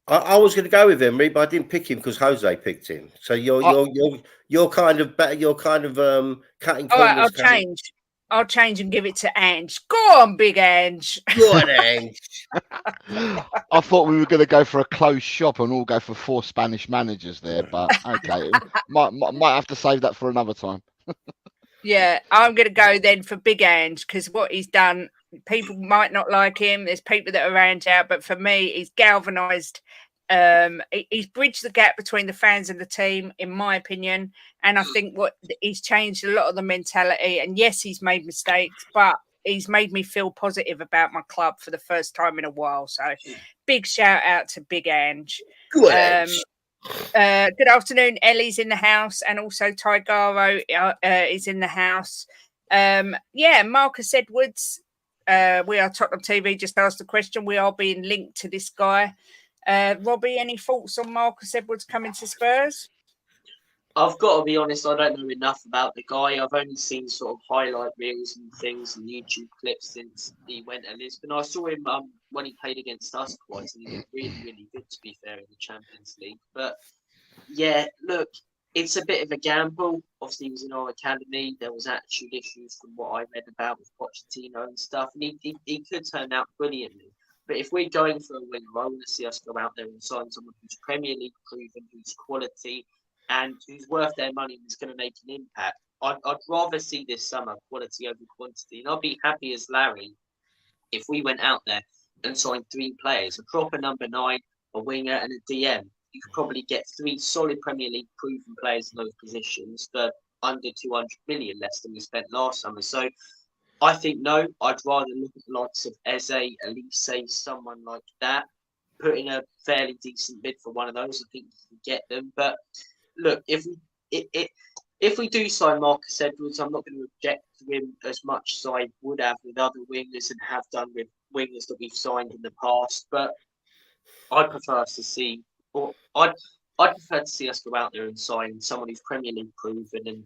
[SPEAKER 2] I was going to go with Emery, but I didn't pick him because Jose picked him. So you're kind of cutting corners.
[SPEAKER 1] All right, I'll change and give it to Ange. Go on, big Ange.
[SPEAKER 2] Go on, Ange.
[SPEAKER 3] I thought we were going to go for a closed shop and all go for 4 Spanish managers there, but okay, might have to save that for another time.
[SPEAKER 1] Yeah, I'm going to go then for big Ange because what he's done. People might not like him. There's people that are around out, but for me, he's galvanised. He's bridged the gap between the fans and the team, in my opinion. And I think he's changed a lot of the mentality. And yes, he's made mistakes, but he's made me feel positive about my club for the first time in a while. So, big shout out to Big Ange.
[SPEAKER 2] Good
[SPEAKER 1] afternoon, Ellie's in the house, and also Tigaro is in the house. Marcus Edwards. We Are Tottenham TV just asked the question. We are being linked to this guy. Robbie, any thoughts on Marcus Edwards coming to Spurs?
[SPEAKER 4] I've got to be honest, I don't know enough about the guy. I've only seen sort of highlight reels and things and YouTube clips since he went to Lisbon. I saw him when he played against us twice, and he was really, really good, to be fair, in the Champions League. But yeah, look, it's a bit of a gamble. Obviously, he was in our academy. There was attitude issues from what I read about with Pochettino and stuff, and he could turn out brilliantly. But if we're going for a winger, I want to see us go out there and sign someone who's Premier League proven, who's quality, and who's worth their money and is going to make an impact. I'd rather see this summer quality over quantity. And I'd be happy as Larry if we went out there and signed 3 players, a proper number 9, a winger, and a DM. You could probably get 3 solid Premier League proven players in those positions for under 200 million, less than we spent last summer. So I think no, I'd rather look at the likes of Eze, Elise, someone like that, put in a fairly decent bid for one of those. I think you can get them. But look, if we do sign Marcus Edwards, I'm not going to object to him as much as I would have with other wingers and have done with wingers that we've signed in the past. But I'd prefer us to see, or I'd prefer to see us go out there and sign someone who's Premier League proven and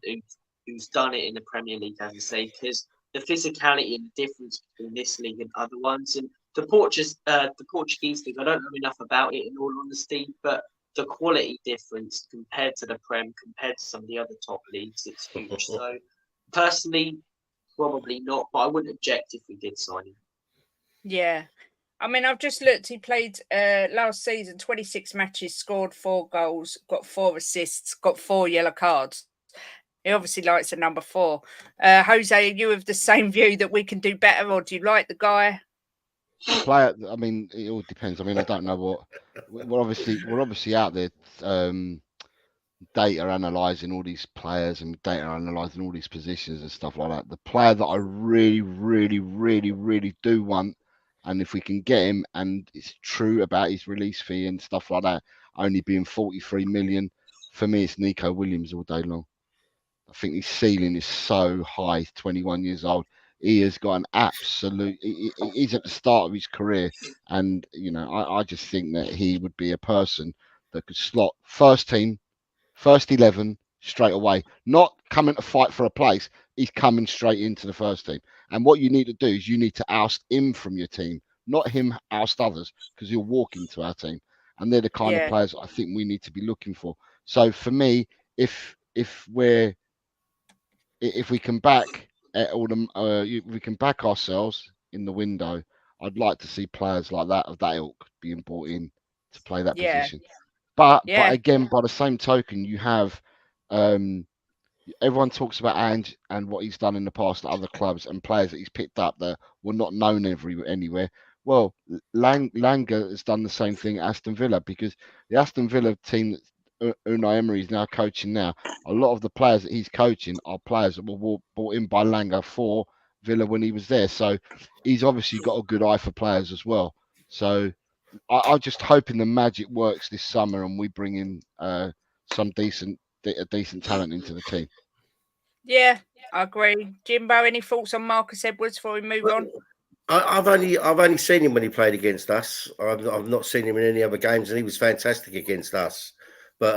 [SPEAKER 4] who's done it in the Premier League, as I say, because the physicality and the difference between this league and other ones, and the Portuguese league, I don't know enough about it in all honesty, but the quality difference compared to the Prem, compared to some of the other top leagues, it's huge. So personally, probably not, but I wouldn't object if we did sign him.
[SPEAKER 1] Yeah. I mean, I've just looked. He played last season, 26 matches, scored 4 goals, got 4 assists, got 4 yellow cards. He obviously likes the number 4. Jose, are you of the same view that we can do better, or do you like the guy?
[SPEAKER 3] Player, I mean, it all depends. I mean, I don't know what we're obviously out there data analysing all these players and data analysing all these positions and stuff like that. The player that I really, really, really, really do want, and if we can get him, and it's true about his release fee and stuff like that, only being 43 million, for me, it's Nico Williams all day long. I think his ceiling is so high. He's 21 years old. He has got an absolute. He's at the start of his career, and I just think that he would be a person that could slot first team, first 11 straight away. Not coming to fight for a place. He's coming straight into the first team. And what you need to do is you need to oust him from your team, not him oust others, because he'll walk into our team. And they're the kind of players I think we need to be looking for. So for me, if we can back we can back ourselves in the window, I'd like to see players like that of that ilk being brought in to play that position. But again, by the same token, you have everyone talks about Ange and what he's done in the past at other clubs and players that he's picked up that were not known anywhere. Well, Langer has done the same thing at Aston Villa, because the Aston Villa team that Unai Emery is now coaching now, a lot of the players that he's coaching are players that were brought in by Langer for Villa when he was there. So he's obviously got a good eye for players as well. So I'm just hoping the magic works this summer and we bring in some decent talent into the team.
[SPEAKER 1] Yeah, I agree. Jimbo, any thoughts on Marcus Edwards before we move on?
[SPEAKER 2] I've only seen him when he played against us. I've not seen him in any other games, and he was fantastic against us. But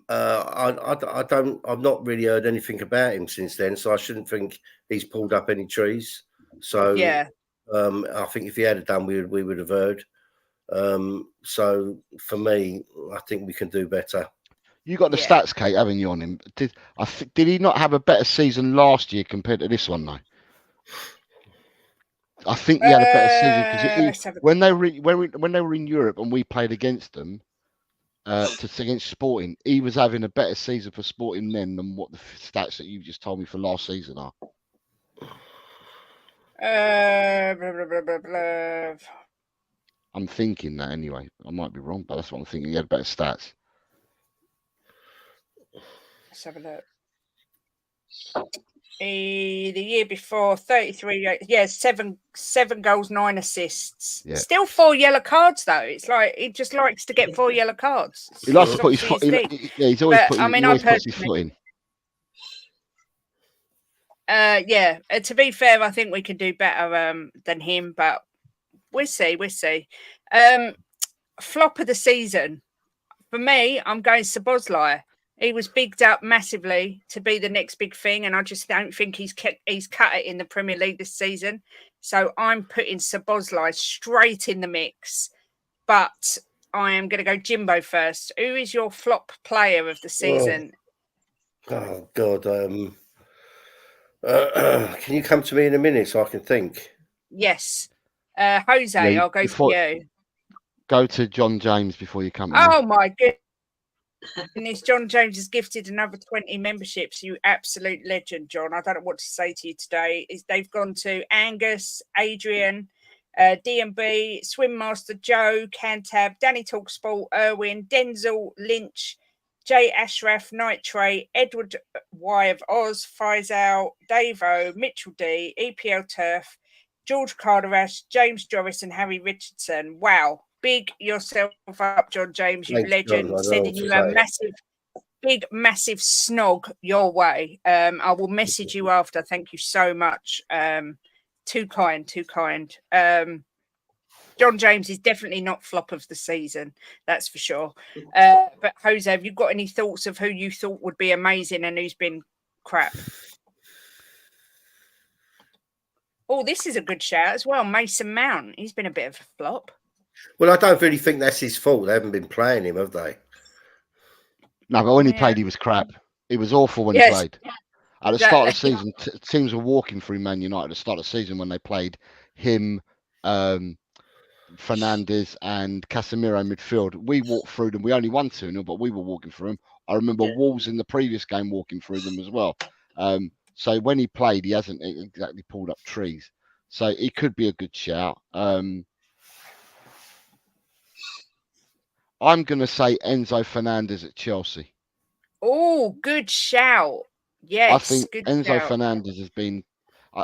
[SPEAKER 2] I've not really heard anything about him since then, so I shouldn't think he's pulled up any trees. So I think if he had done, we would have heard. So for me, I think we can do better.
[SPEAKER 3] You got the stats, Kate, haven't you, on him? Did he not have a better season last year compared to this one, though? I think he had a better season because when they were in Europe and we played against them against Sporting, he was having a better season for Sporting then than what the stats that you just told me for last season are. I'm thinking that anyway. I might be wrong, but that's what I'm thinking. He had better stats.
[SPEAKER 1] Let's have a look. The year before, 33, 7 goals, 9 assists. Yeah. Still 4 yellow cards, though. It's like he just likes to get 4 yellow cards.
[SPEAKER 3] He likes to put his foot in. He's always puts his foot in.
[SPEAKER 1] Yeah. To be fair, I think we can do better than him, but we'll see. We'll see. Flop of the season for me. I'm going Szoboszlai. He was bigged up massively to be the next big thing, and I just don't think he's cut it in the Premier League this season. So I'm putting Szoboszlai straight in the mix. But I am going to go Jimbo first. Who is your flop player of the season?
[SPEAKER 2] Oh God. Can you come to me in a minute so I can think?
[SPEAKER 1] Yes. Jose,
[SPEAKER 3] Yeah,
[SPEAKER 1] I'll go for you.
[SPEAKER 3] Go to John James before you come to me.
[SPEAKER 1] Oh my goodness. John James has gifted another 20 memberships. You absolute legend, John. I don't know what to say to you today. They've gone to Angus, Adrian, DMB, Swimmaster Joe, Cantab, Danny Talksport, Erwin, Denzel, Lynch, Jay Ashraf, Nitrate, Edward Y of Oz, Faisal, Davo, Mitchell D, EPL Turf, George Carderas, James Joris, and Harry Richardson. Wow. Big yourself up, John James, you
[SPEAKER 2] Thanks,
[SPEAKER 1] legend.
[SPEAKER 2] John. I
[SPEAKER 1] Sending
[SPEAKER 2] know
[SPEAKER 1] you
[SPEAKER 2] what
[SPEAKER 1] a
[SPEAKER 2] to say.
[SPEAKER 1] massive snog your way. I will message you after. Thank you so much. Too kind. John James is definitely not flop of the season, that's for sure. But Jose, have you got any thoughts of who you thought would be amazing and who's been crap? Oh, this is a good shout as well. Mason Mount. He's been a bit of a flop.
[SPEAKER 2] Well, I don't really think that's his fault. They haven't been playing him, have they?
[SPEAKER 3] No, but when he played, he was crap. He was awful when he played. At the start of the season, teams were walking through Man United at the start of the season when they played him, Fernandes and Casemiro midfield. We walked through them. We only won 2-0, but we were walking through them. I remember Wolves in the previous game walking through them as well. So when he played, he hasn't exactly pulled up trees. So he could be a good shout. I'm going to say Enzo Fernandez at Chelsea.
[SPEAKER 1] Oh, good shout. Yes,
[SPEAKER 3] I think Enzo Fernandez has been.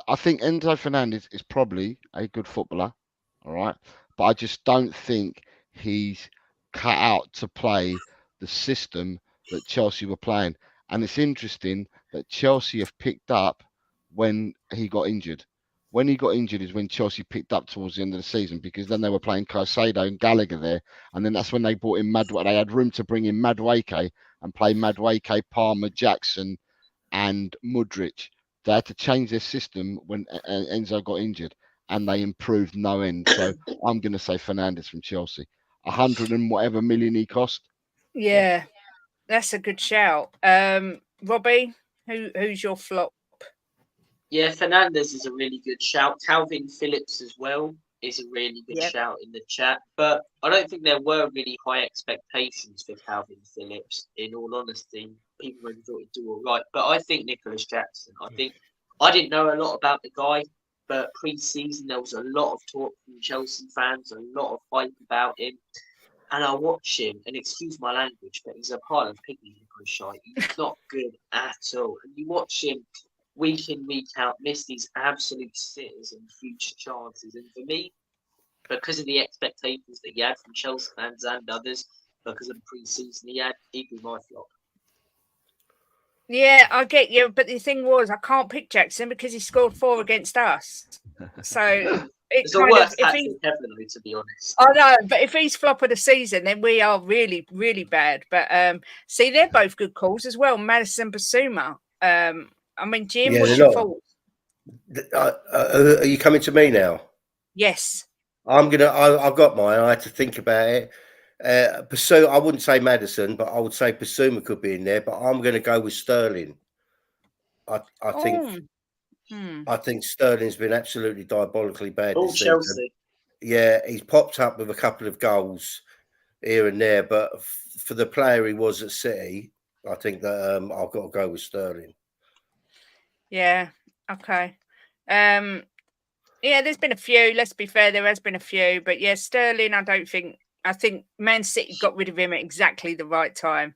[SPEAKER 3] I think Enzo Fernandez is probably a good footballer, all right, but I just don't think he's cut out to play the system that Chelsea were playing. And it's interesting that Chelsea have picked up when he got injured. When he got injured is when Chelsea picked up towards the end of the season, because then they were playing Caicedo and Gallagher there, and then that's when they brought in They had room to bring in Madueke and play Madueke, Palmer, Jackson, and Mudryk. They had to change their system when Enzo got injured, and they improved no end. So I'm going to say Fernandes from Chelsea. 100 and whatever million he cost.
[SPEAKER 1] Yeah, that's a good shout. Robbie, who's your flop?
[SPEAKER 4] Yeah, Fernandes is a really good shout. Calvin Phillips as well is a really good shout in the chat. But I don't think there were really high expectations for Calvin Phillips, in all honesty. People maybe thought he'd do all right. But I think Nicholas Jackson, I didn't know a lot about the guy, but pre-season there was a lot of talk from Chelsea fans, a lot of hype about him. And I watch him, and excuse my language, but he's a pile of piggy shite. He's not good at all. And you watch him week in, week out, miss these absolute sitters and huge chances. And for me, because of the expectations that he had from Chelsea fans and others, because of the pre-season he'd be my flop.
[SPEAKER 1] Yeah, I get you, but the thing was, I can't pick Jackson because he scored 4 against us. So
[SPEAKER 4] it's a worse tactic ever, to be honest.
[SPEAKER 1] I know, but if he's flop of the season, then we are really, really bad. But see, they're both good calls as well. Madison Basuma. I mean, Jim, what's your fault?
[SPEAKER 2] Are you coming to me now?
[SPEAKER 1] Yes.
[SPEAKER 2] I've got mine. I had to think about it. Basuma, I wouldn't say Madison, but I would say Basuma could be in there. But I'm going to go with Sterling. I think Sterling's been absolutely diabolically bad this season.
[SPEAKER 4] Chelsea.
[SPEAKER 2] Yeah, he's popped up with a couple of goals here and there, but for the player he was at City, I think that I've got to go with Sterling.
[SPEAKER 1] Yeah. Okay. Yeah, there's been a few. Let's be fair, there has been a few, but yeah, Sterling. I think Man City got rid of him at exactly the right time,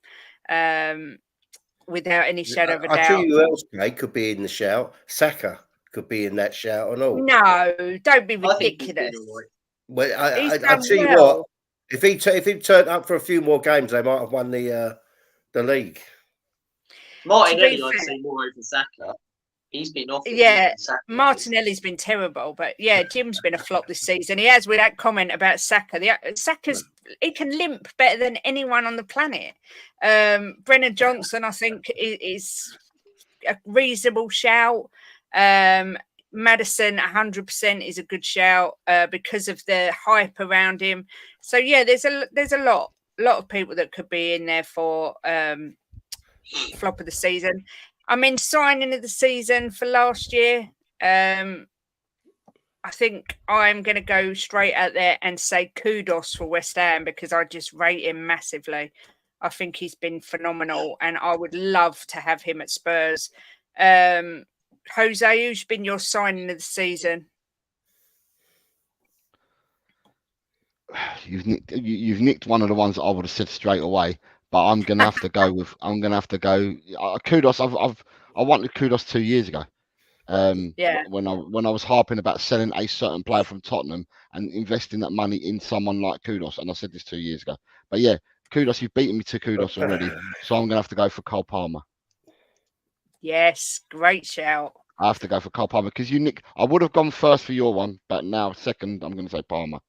[SPEAKER 1] without any shadow of a doubt.
[SPEAKER 2] I tell you who else, mate, could be in the shout. Saka could be in that shout and all.
[SPEAKER 1] No, don't be ridiculous.
[SPEAKER 2] Well, I tell you what, if he turned up for a few more games, they might have won the league.
[SPEAKER 4] Martinelli, I'd say more over Saka. He's been off.
[SPEAKER 1] Yeah, Martinelli's been terrible, but yeah, Jim's been a flop this season. He has, with that comment about Saka. He can limp better than anyone on the planet. Brennan Johnson, I think, is a reasonable shout. Maddison, 100% is a good shout because of the hype around him. So yeah, there's a lot of people that could be in there for flop of the season. I mean, signing of the season for last year. I think I'm going to go straight out there and say kudos for West Ham because I just rate him massively. I think he's been phenomenal, and I would love to have him at Spurs. Jose, who's been your signing of the season?
[SPEAKER 3] You've nicked one of the ones that I would have said straight away, but I'm gonna have to go with. I'm gonna have to go. Kudos. I wanted kudos 2 years ago.
[SPEAKER 1] Yeah.
[SPEAKER 3] When I was harping about selling a certain player from Tottenham and investing that money in someone like Kudos, and I said this 2 years ago. But yeah, Kudos, you've beaten me to Kudos already, so I'm gonna have to go for Cole Palmer.
[SPEAKER 1] Yes, great shout.
[SPEAKER 3] I have to go for Cole Palmer because I would have gone first for your one, but now second, I'm gonna say Palmer.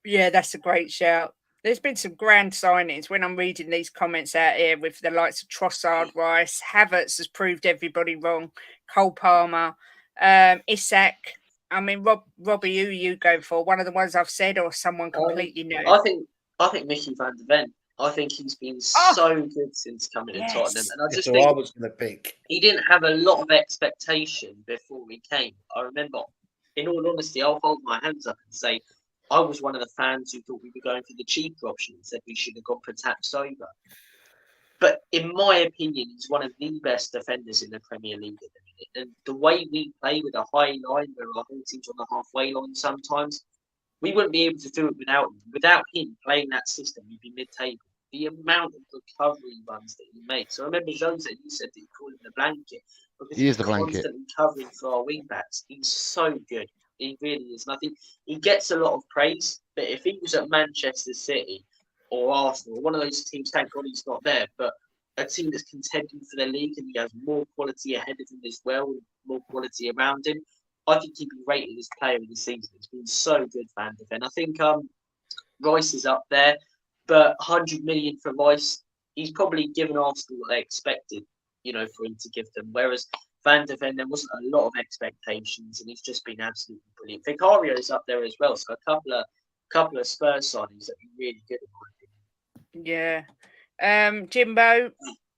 [SPEAKER 1] Yeah, that's a great shout. There's been some grand signings when I'm reading these comments out here with the likes of Trossard, Rice, Havertz has proved everybody wrong. Cole Palmer, Isak. I mean, Robbie, who are you going for? One of the ones I've said, or someone completely new?
[SPEAKER 4] I think Mickey van de Ven. I think he's been so good since coming to Tottenham, and I just think
[SPEAKER 2] I was going to pick.
[SPEAKER 4] He didn't have a lot of expectation before he came. I remember, in all honesty, I'll hold my hands up and say I was one of the fans who thought we were going for the cheaper option and said we should have gone for Tapsoba. But in my opinion, he's one of the best defenders in the Premier League at the minute. And the way we play with a high line where our whole team's on the halfway line sometimes, we wouldn't be able to do it without him. Without him playing that system, we'd be mid-table. The amount of recovery runs that he makes. So I remember Jose, you said that you called him the blanket. Because
[SPEAKER 3] He is the blanket.
[SPEAKER 4] Constantly covering for our wing backs. He's so good. He really is. And I think he gets a lot of praise. But if he was at Manchester City or Arsenal, one of those teams, thank God he's not there, but a team that's contending for the league and he has more quality ahead of him as well, and more quality around him, I think he'd be rated as player of the season. It's been so good, Van de Ven. I think Rice is up there, but 100 million for Rice, he's probably given Arsenal what they expected, for him to give them. Whereas Van de Ven, there wasn't a lot of expectations, and he's just been absolutely brilliant. Vicario's up there as well, so a couple of Spurs signings that have been really good in my opinion.
[SPEAKER 1] Yeah. Jimbo,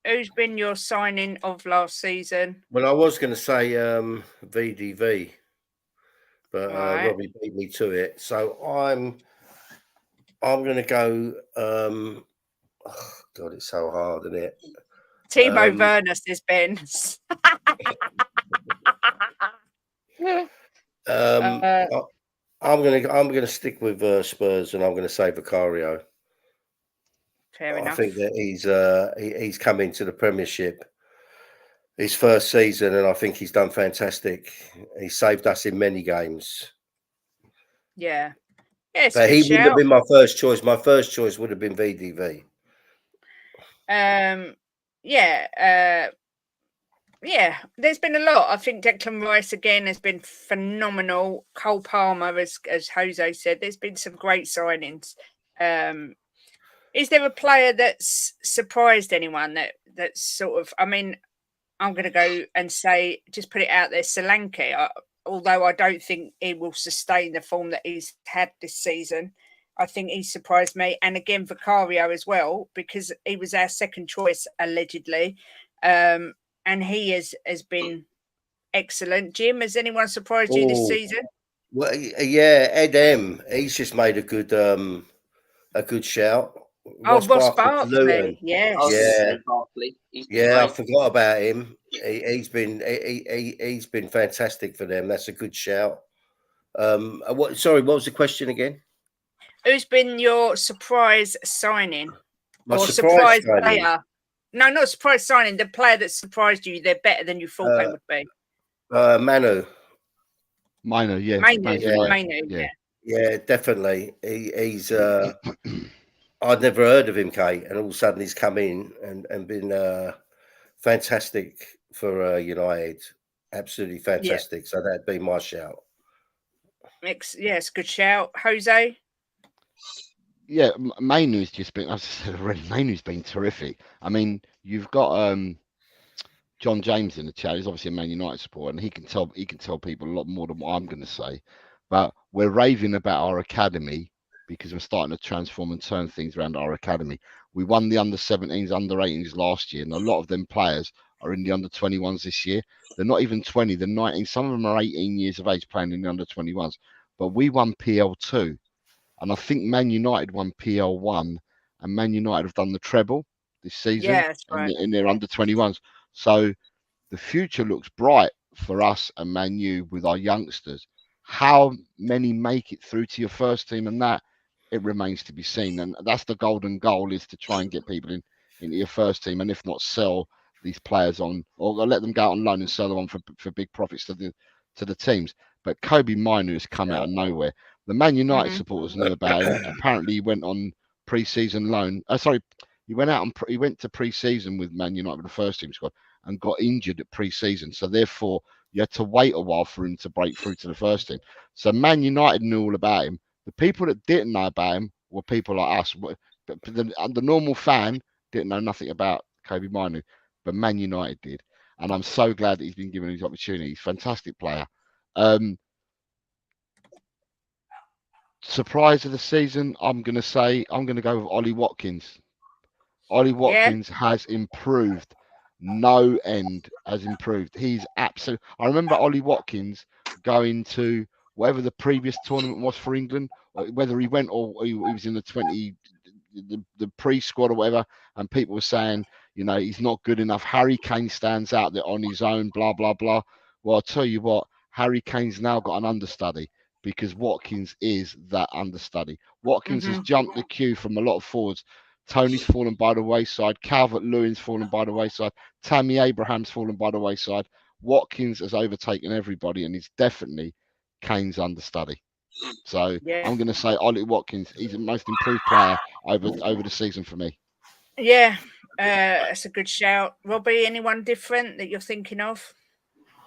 [SPEAKER 1] who's been your signing of last season?
[SPEAKER 2] Well, I was going to say VDV, but
[SPEAKER 1] Right.
[SPEAKER 2] Robbie beat me to it. So I'm going to go. Oh God, it's so hard, isn't it?
[SPEAKER 1] Timo Werner says Ben.
[SPEAKER 2] I'm gonna stick with Spurs, and I'm going to say Vicario.
[SPEAKER 1] Fair enough.
[SPEAKER 2] I think that he's come into the Premiership his first season, and I think he's done fantastic. He saved us in many games.
[SPEAKER 1] Yeah. Yes,
[SPEAKER 2] but he wouldn't have been my first choice. My first choice would have been VDV.
[SPEAKER 1] Yeah, there's been a lot. I think Declan Rice again has been phenomenal. Cole Palmer, as Jose said, there's been some great signings. Is there a player that's surprised anyone that's sort of? I mean, I'm going to go and say, just put it out there, Solanke. Although I don't think he will sustain the form that he's had this season, I think he surprised me. And again, Vicario as well, because he was our second choice allegedly. And he has been excellent. Jim, has anyone surprised you this season?
[SPEAKER 2] Well, yeah, Ed M. He's just made a good shout.
[SPEAKER 1] Ross Barkley, yes.
[SPEAKER 2] I forgot about him. He's been fantastic for them. That's a good shout. What was the question again?
[SPEAKER 1] Who's been your surprise signing?
[SPEAKER 2] My surprise
[SPEAKER 1] player? No, not surprise signing. The player that surprised you. They're better than you thought they would be.
[SPEAKER 2] Manu.
[SPEAKER 3] Manu, yeah.
[SPEAKER 1] Manu.
[SPEAKER 2] Yeah, definitely. He's. I'd never heard of him, Kate, and all of a sudden he's come in and been fantastic for United. Absolutely fantastic. So that'd be my shout.
[SPEAKER 1] Yes, good shout. Jose?
[SPEAKER 3] Yeah, Mainu's just been, as I said already, Mainu's been terrific. I mean, you've got John James in the chat. He's obviously a Man United supporter, and he can tell people a lot more than what I'm going to say. But we're raving about our academy because we're starting to transform and turn things around our academy. We won the under 17s, under 18s last year, and a lot of them players are in the under 21s this year. They're not even 20, they're 19. Some of them are 18 years of age playing in the under 21s. But we won PL2, and I think Man United won PL1, and Man United have done the treble this season
[SPEAKER 1] That's right.
[SPEAKER 3] in their under 21s. So the future looks bright for us and Man U with our youngsters. How many make it through to your first team, and that it remains to be seen. And that's the golden goal, is to try and get people into your first team, and if not, sell these players on, or let them go out on loan and sell them on for big profits to the teams. But Kobe Minu has come out of nowhere. The Man United supporters knew about him. Apparently, he went on pre-season loan. He went out and he went to pre-season with Man United with the first team squad and got injured at pre-season. So therefore, you had to wait a while for him to break through to the first team. So Man United knew all about him. The people that didn't know about him were people like us. But the normal fan didn't know nothing about Kobe Minu, but Man United did. And I'm so glad that he's been given his opportunity. He's a fantastic player. Surprise of the season, I'm going to go with Ollie Watkins. Ollie Watkins has improved. No end has improved. He's absolute. I remember Ollie Watkins going to whatever the previous tournament was for England, or whether he went or he was in the pre-squad or whatever, and people were saying, he's not good enough. Harry Kane stands out there on his own, blah, blah, blah. Well, I'll tell you what, Harry Kane's now got an understudy, because Watkins is that understudy. Watkins has jumped the queue from a lot of forwards. Tony's fallen by the wayside. Calvert-Lewin's fallen by the wayside. Tammy Abraham's fallen by the wayside. Watkins has overtaken everybody, and he's definitely Kane's understudy. So I'm going to say Ollie Watkins. He's the most improved player over the season for me.
[SPEAKER 1] Yeah, that's a good shout. Robbie, anyone different that you're thinking of?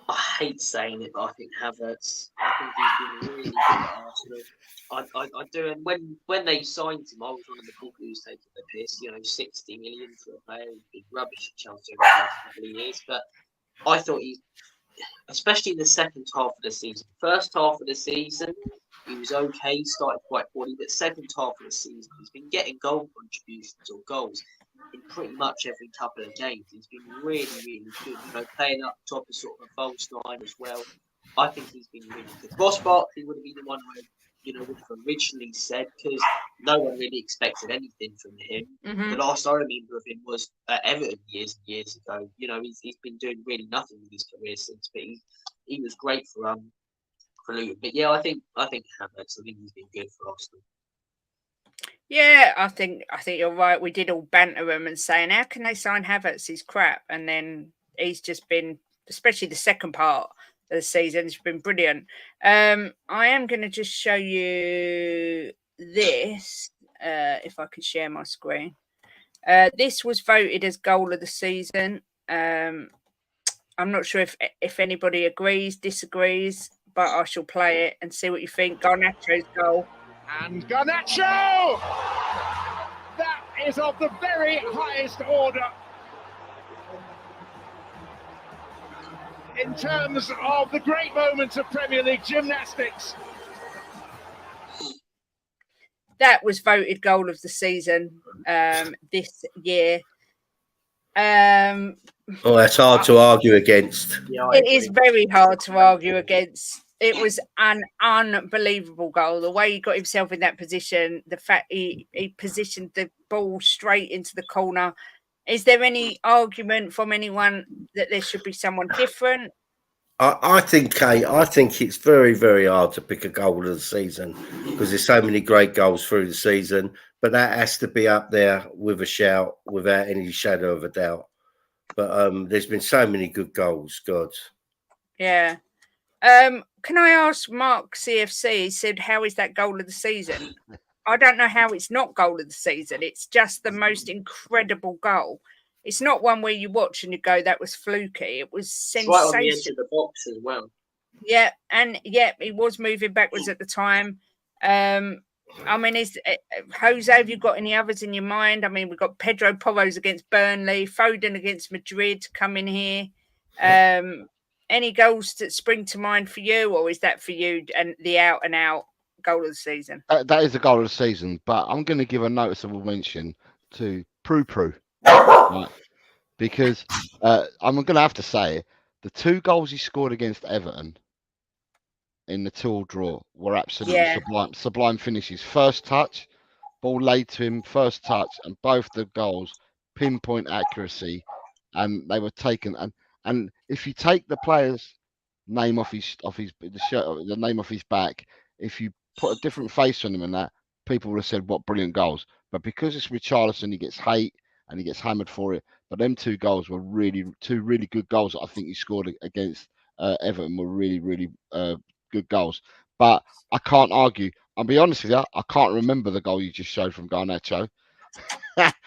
[SPEAKER 4] I hate saying it, but I think Havertz. I think he's been really good at Arsenal. I do, and when they signed him, I was one of the people who was taking the piss. 60 million for a player who's been rubbish at Chelsea over the last couple of years. But I thought especially in the second half of the season. First half of the season, he was okay. He started quite poorly, but second half of the season, he's been getting goal contributions or goals in pretty much every couple of games. He's been really, really good. Playing up top as sort of a false nine as well. I think he's been really good. Ross Barkley would have been the one I would have originally said, because no one really expected anything from him. The last I remember of him was at Everton years and years ago. He's been doing really nothing with his career since, but he was great for Luton. But yeah, I think Havertz. I think he's been good for Arsenal.
[SPEAKER 1] Yeah, I think you're right. We did all banter him and saying, how can they sign Havertz? He's crap. And then he's just been, especially the second part of the season, it's been brilliant. I am going to just show you this, if I could share my screen. This was voted as goal of the season. I'm not sure if anybody agrees, disagrees, but I shall play it and see what you think. Garnacho's goal.
[SPEAKER 5] And Garnacho! That is of the very highest order. In terms of the great moments of Premier League gymnastics.
[SPEAKER 1] That was voted goal of the season this year.
[SPEAKER 2] That's hard to argue against.
[SPEAKER 4] Yeah,
[SPEAKER 1] it is very hard to argue against. It was an unbelievable goal. The way he got himself in that position, the fact he positioned the ball straight into the corner. Is there any argument from anyone that there should be someone different?
[SPEAKER 2] I think, Kate, it's very, very hard to pick a goal of the season, because there's so many great goals through the season, but that has to be up there with a shout, without any shadow of a doubt. But there's been so many good goals, God.
[SPEAKER 1] Yeah. Can I ask Mark CFC? He said, how is that goal of the season? I don't know how it's not goal of the season. It's just the most incredible goal. it's not one where you watch and you go, that was fluky. It was
[SPEAKER 4] It's right on the edge
[SPEAKER 1] sensational.
[SPEAKER 4] of the box as well.
[SPEAKER 1] Yeah, and yeah, he was moving backwards at the time. I mean, is Jose, have you got any others in your mind? I mean, we've got Pedro Porro's against Burnley, Foden against Madrid coming here. Any goals that spring to mind for you, or is that for you and the out and out goal of the season?
[SPEAKER 3] That is the goal of the season, but I'm going to give a noticeable mention to Prue, right? Because I'm going to have to say the 2 goals he scored against Everton in the 2-2 draw were absolutely sublime finishes. First touch, ball laid to him, first touch, and both the goals pinpoint accuracy, and they were taken. And if you take the player's name off his the shirt, the name off his back, if you put a different face on him and that, people would have said, "What brilliant goals!" But because it's Richarlison, he gets hate and he gets hammered for it. But them 2 goals were two really good goals that I think he scored against Everton were really good goals. But I can't argue. I'll be honest with you, I can't remember the goal you just showed from Garnacho.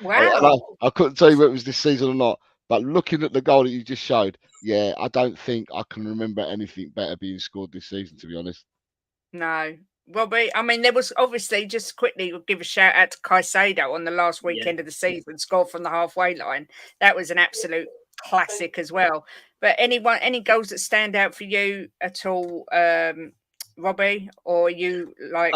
[SPEAKER 1] Wow.
[SPEAKER 3] I couldn't tell you whether it was this season or not. But looking at the goal that you just showed, yeah, I don't think I can remember anything better being scored this season, to be honest.
[SPEAKER 1] No. Robbie, I mean, there was obviously, just quickly, we'll give a shout out to Caicedo on the last weekend of the season, scored from the halfway line. That was an absolute classic as well. But any goals that stand out for you at all, Robbie, or you like?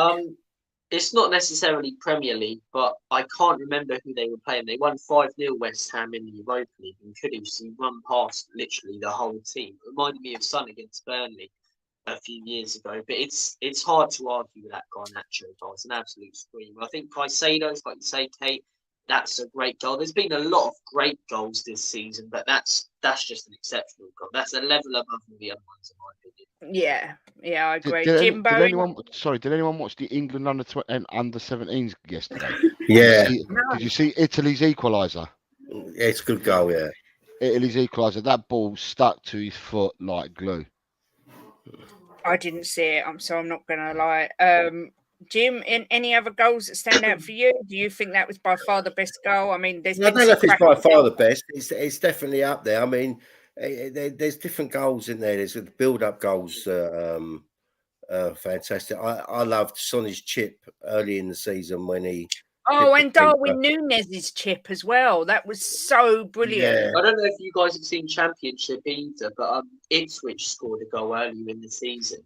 [SPEAKER 4] It's not necessarily Premier League, but I can't remember who they were playing. They won 5-0 West Ham in the Europa League, and Kudus run past literally the whole team. It reminded me of Son against Burnley a few years ago, but it's hard to argue with that Garnacho goal. It's an absolute scream. I think Caicedo's, like you say, Kate, that's a great goal. There's been a lot of great goals this season, but that's just an exceptional goal. That's a level above all the other ones, in my opinion.
[SPEAKER 1] Yeah, I agree.
[SPEAKER 3] Did
[SPEAKER 1] Jimbo,
[SPEAKER 3] anyone watch the England under 17s yesterday?
[SPEAKER 2] Yeah.
[SPEAKER 3] Did you see Italy's equaliser?
[SPEAKER 2] It's a good goal, yeah.
[SPEAKER 3] Italy's equaliser. That ball stuck to his foot like glue.
[SPEAKER 1] I didn't see it. I'm not going to lie. Jim, any other goals that stand out for you? Do you think that was by far the best goal? I mean, I
[SPEAKER 2] don't know if it's by far the best. It's definitely up there. I mean, there's different goals in there. There's build-up goals, fantastic. I loved Sonny's chip early in the season when he.
[SPEAKER 1] Oh, and Darwin Núñez's chip as well. That was so brilliant.
[SPEAKER 2] Yeah.
[SPEAKER 4] I don't know if you guys have seen Championship either, but Ipswich scored a goal earlier in the season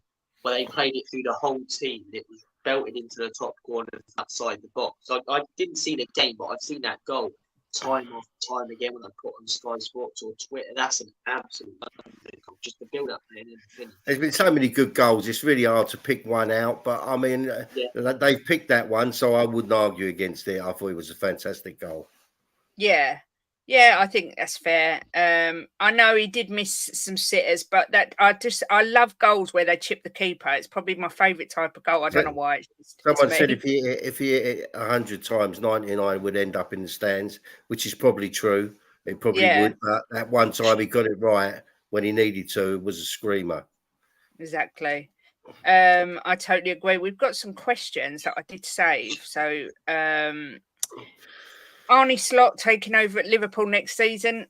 [SPEAKER 4] where they played it through the whole team. It was belted into the top corner outside the box. I didn't see the game, but I've seen that goal time after time again when I put on Sky Sports or Twitter. That's an absolute goal. Just the build up there and everything.
[SPEAKER 2] There's been so many good goals. It's really hard to pick one out, but I mean, they've picked that one, so I wouldn't argue against it. I thought it was a fantastic goal.
[SPEAKER 1] Yeah, I think that's fair. I know he did miss some sitters, but I love goals where they chip the keeper. It's probably my favourite type of goal. I don't know why.
[SPEAKER 2] Someone said if he hit it 100 times, 99 would end up in the stands, which is probably true. It probably would, but that one time he got it right when he needed to. It was a screamer.
[SPEAKER 1] Exactly. I totally agree. We've got some questions that I did save. So Arne Slot taking over at Liverpool next season.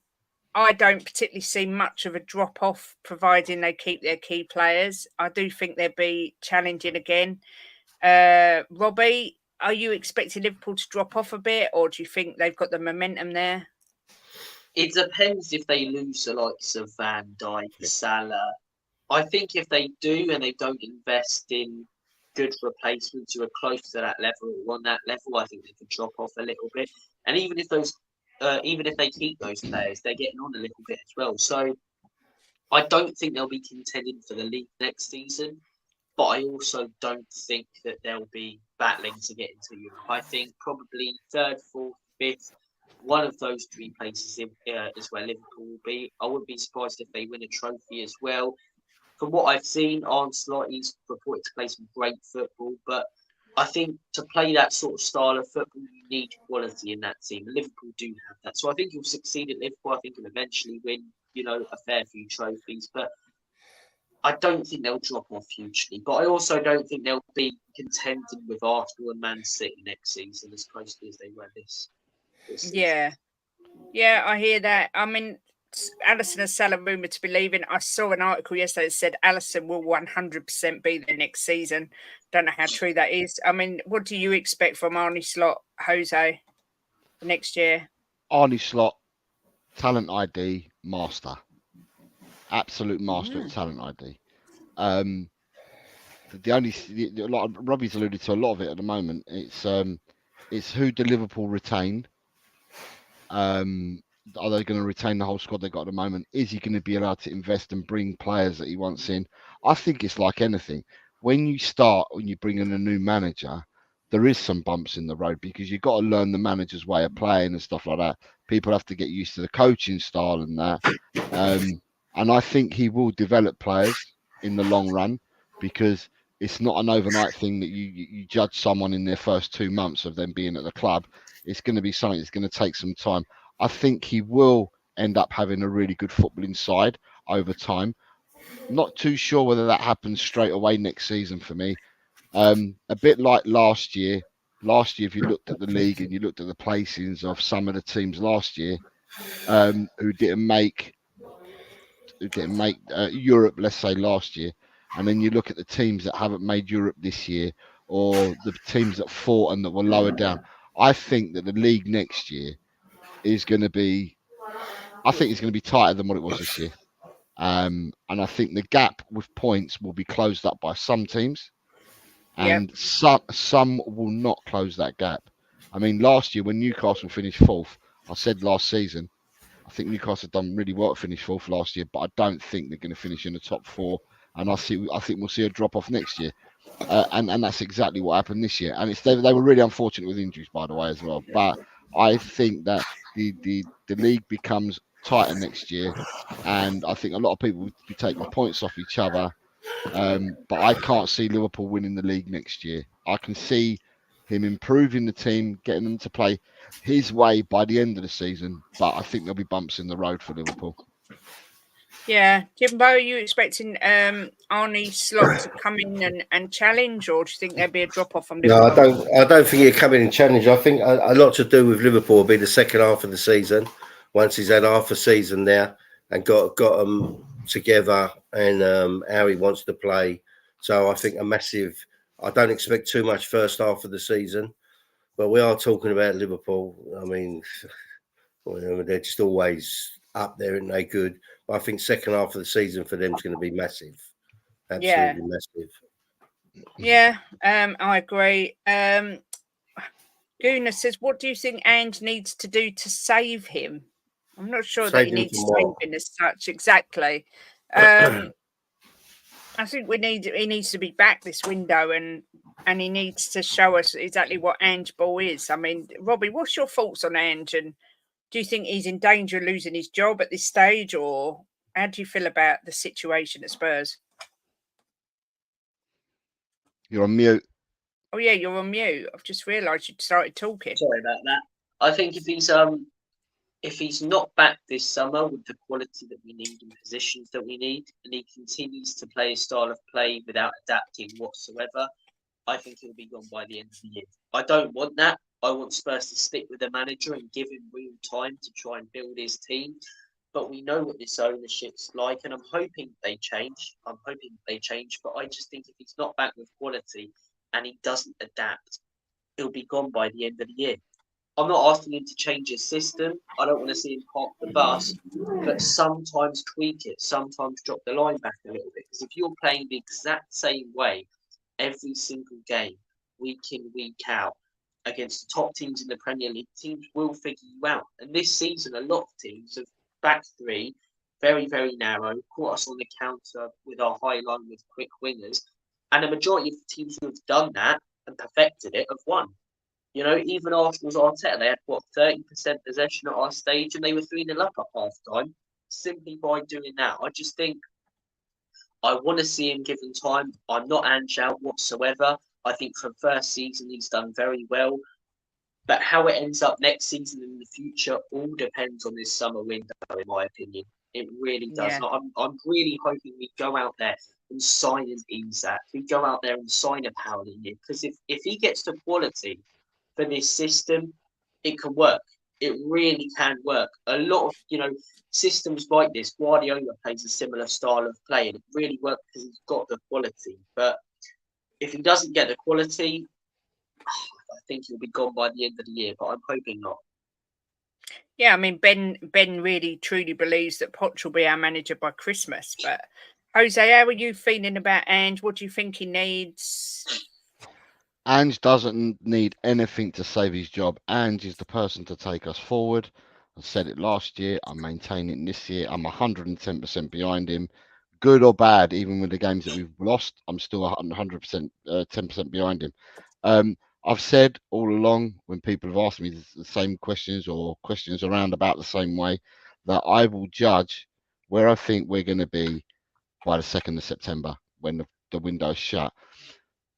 [SPEAKER 1] I don't particularly see much of a drop-off, providing they keep their key players. I do think they'll be challenging again. Robbie, are you expecting Liverpool to drop off a bit, or do you think they've got the momentum there?
[SPEAKER 4] It depends if they lose the likes of Van Dijk, Salah. I think if they do and they don't invest in good replacements who are close to that level or on that level, I think they could drop off a little bit. And even if they keep those players, they're getting on a little bit as well. So I don't think they'll be contending for the league next season, but I also don't think that they'll be battling to get into Europe. I think probably 3rd, 4th, 5th, one of those 3 places is where Liverpool will be. I wouldn't be surprised if they win a trophy as well. From what I've seen, Arne Slot, he's reported to play some great football, but I think to play that sort of style of football, you need quality in that team. And Liverpool do have that. So I think he'll succeed at Liverpool. I think he'll eventually win, a fair few trophies. But I don't think they'll drop off hugely. But I also don't think they'll be contending with Arsenal and Man City next season as closely as they were this season.
[SPEAKER 1] Yeah. Yeah, I hear that. I mean, Allison and Salah rumoured to be leaving. I saw an article yesterday that said Allison will 100% be there next season. Don't know how true that is. I mean, what do you expect from Arnie Slot, Jose, for next year?
[SPEAKER 3] Arnie Slot, talent ID, master. Absolute master at talent ID. Robbie's alluded to a lot of it at the moment. It's who do Liverpool retain? Are they going to retain the whole squad they got at the moment? Is he going to be allowed to invest and bring players that he wants in? I think it's like anything. When you bring in a new manager, there is some bumps in the road because you've got to learn the manager's way of playing and stuff like that. People have to get used to the coaching style and that. And I think he will develop players in the long run because it's not an overnight thing that you judge someone in their first 2 months of them being at the club. It's going to be something that's going to take some time. I think he will end up having a really good footballing side over time. Not too sure whether that happens straight away next season for me. A bit like last year. Last year, if you looked at the league and you looked at the placings of some of the teams last year who didn't make Europe, let's say last year, and then you look at the teams that haven't made Europe this year, or the teams that fought and that were lower down. I think that the league next year is going to be, I think it's going to be tighter than what it was this year. And I think the gap with points will be closed up by some teams, and some will not close that gap. I mean, last year when Newcastle finished fourth, I said last season, I think Newcastle have done really well to finish fourth last year, but I don't think they're going to finish in the top four. And I think we'll see a drop off next year. And that's exactly what happened this year. And they were really unfortunate with injuries, by the way, as well. But I think that the league becomes tighter next year, and I think a lot of people will be taking points off each other. But I can't see Liverpool winning the league next year. I can see him improving the team, getting them to play his way by the end of the season. But I think there'll be bumps in the road for Liverpool.
[SPEAKER 1] Yeah, Jimbo, are you expecting Arnie Slot to come in and challenge, or do you think there'll be a drop off from Liverpool?
[SPEAKER 2] No, I don't think he'll come in and challenge. I think a lot to do with Liverpool will be the second half of the season. Once he's had half a season there and got them together, and how he wants to play. So I think I don't expect too much first half of the season, but we are talking about Liverpool. I mean, they're just always up there, and they good. But I think second half of the season for them is going to be massive, absolutely massive.
[SPEAKER 1] Yeah, I agree. Guna says, "What do you think Ange needs to do to save him?" I'm not sure that he needs saving as such exactly. I think he needs to be back this window, and he needs to show us exactly what Ange Ball is. I mean, Robbie, what's your thoughts on Ange, and do you think he's in danger of losing his job at this stage, or how do you feel about the situation at Spurs?
[SPEAKER 3] You're on mute.
[SPEAKER 1] Oh yeah, you're on mute. I've just realised you'd started talking.
[SPEAKER 4] Sorry about that. I think if he's not back this summer with the quality that we need and positions that we need, and he continues to play a style of play without adapting whatsoever, I think he'll be gone by the end of the year. I don't want that. I want Spurs to stick with the manager and give him real time to try and build his team. But we know what this ownership's like, and I'm hoping they change. But I just think if he's not back with quality and he doesn't adapt, he'll be gone by the end of the year. I'm not asking him to change his system. I don't want to see him park the bus, but sometimes tweak it, sometimes drop the line back a little bit. Because if you're playing the exact same way every single game, week in, week out, against the top teams in the Premier League, teams will figure you out. And this season, a lot of teams have back three, very, very narrow, caught us on the counter with our high line with quick wingers. And a majority of the teams who have done that and perfected it have won. You know, even Arsenal's Arteta, they had, 30% possession at our stage, and they were 3-0 up at half-time simply by doing that. I just think I want to see him given time. I'm not Ange out whatsoever. I think for first season, he's done very well. But how it ends up next season and in the future all depends on this summer window, in my opinion. It really does.
[SPEAKER 1] Yeah.
[SPEAKER 4] I'm really hoping we go out there and sign an Isak. We go out there and sign a Paulinho. Because if he gets the quality for this system, it can work. it really can work. A lot of systems like this, Guardiola plays a similar style of play, and it really works because he's got the quality. But if he doesn't get the quality, I think he'll be gone by the end of the year. But I'm hoping not.
[SPEAKER 1] Yeah, I mean, Ben really truly believes that Poch will be our manager by Christmas. But Jose, how are you feeling about Ange? What do you think he needs?
[SPEAKER 3] Ange doesn't need anything to save his job. Ange is the person to take us forward. I said it last year. I'm maintaining it this year. I'm 110% behind him. Good or bad, even with the games that we've lost, I'm still 100%, 10% behind him. I've said all along when people have asked me the same questions or questions around about the same way, that I will judge where I think we're going to be by the 2nd of September when the window's shut.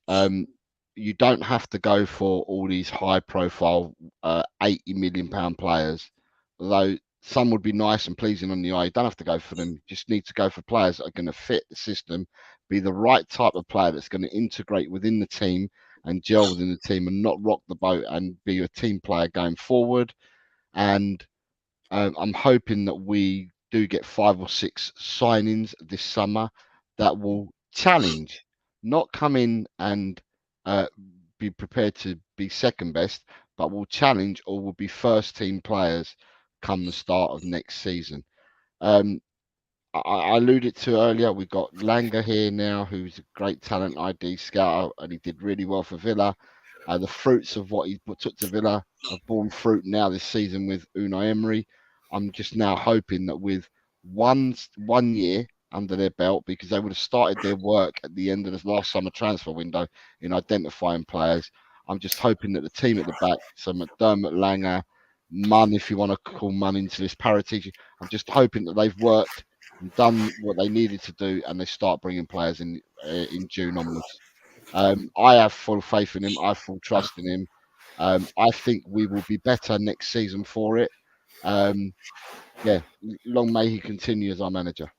[SPEAKER 3] You don't have to go for all these high profile £80 million players, although some would be nice and pleasing on the eye. You don't have to go for them. You just need to go for players that are going to fit the system, be the right type of player that's going to integrate within the team and gel within the team and not rock the boat and be a team player going forward. And I'm hoping that we do get 5 or 6 signings this summer that will challenge, not come in and be prepared to be second best, but will challenge or will be first team players come the start of next season. I alluded to earlier, we've got Langer here now, who's a great talent ID scout, and he did really well for Villa. The fruits of what he took to Villa have borne fruit now this season with Unai Emery. I'm just now hoping that with one year under their belt, because they would have started their work at the end of the last summer transfer window in identifying players. I'm just hoping that the team at the back, so McDermott, Langer, Munn, if you want to call Munn into this parity, I'm just hoping that they've worked and done what they needed to do, and they start bringing players in June onwards. I have full faith in him. I have full trust in him. I think we will be better next season for it. Yeah, long may he continue as our manager.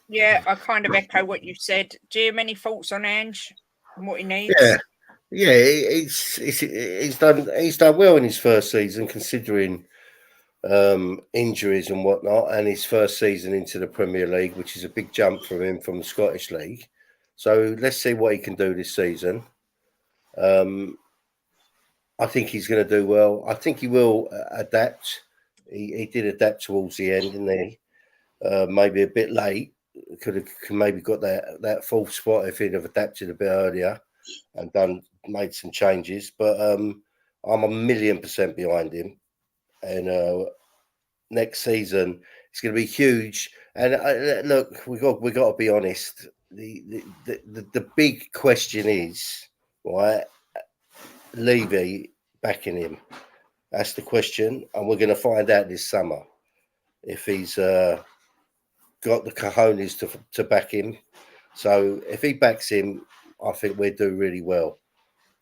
[SPEAKER 1] Yeah, I kind of echo what you said. Jim, any thoughts on Ange and what he needs?
[SPEAKER 2] Yeah, he's done well in his first season considering injuries and whatnot, and his first season into the Premier League, which is a big jump for him from the Scottish League. So let's see what he can do this season. I think he's going to do well. I think he will adapt. He did adapt towards the end, didn't he? Maybe a bit late. Could have maybe got that fourth spot if he'd have adapted a bit earlier and made some changes. But I'm 1,000,000% behind him. And next season it's going to be huge. And look, we got to be honest. The big question is, right, Levy backing him. That's the question, and we're going to find out this summer if he's got the cojones to back him. So if he backs him, I think we'll do really well.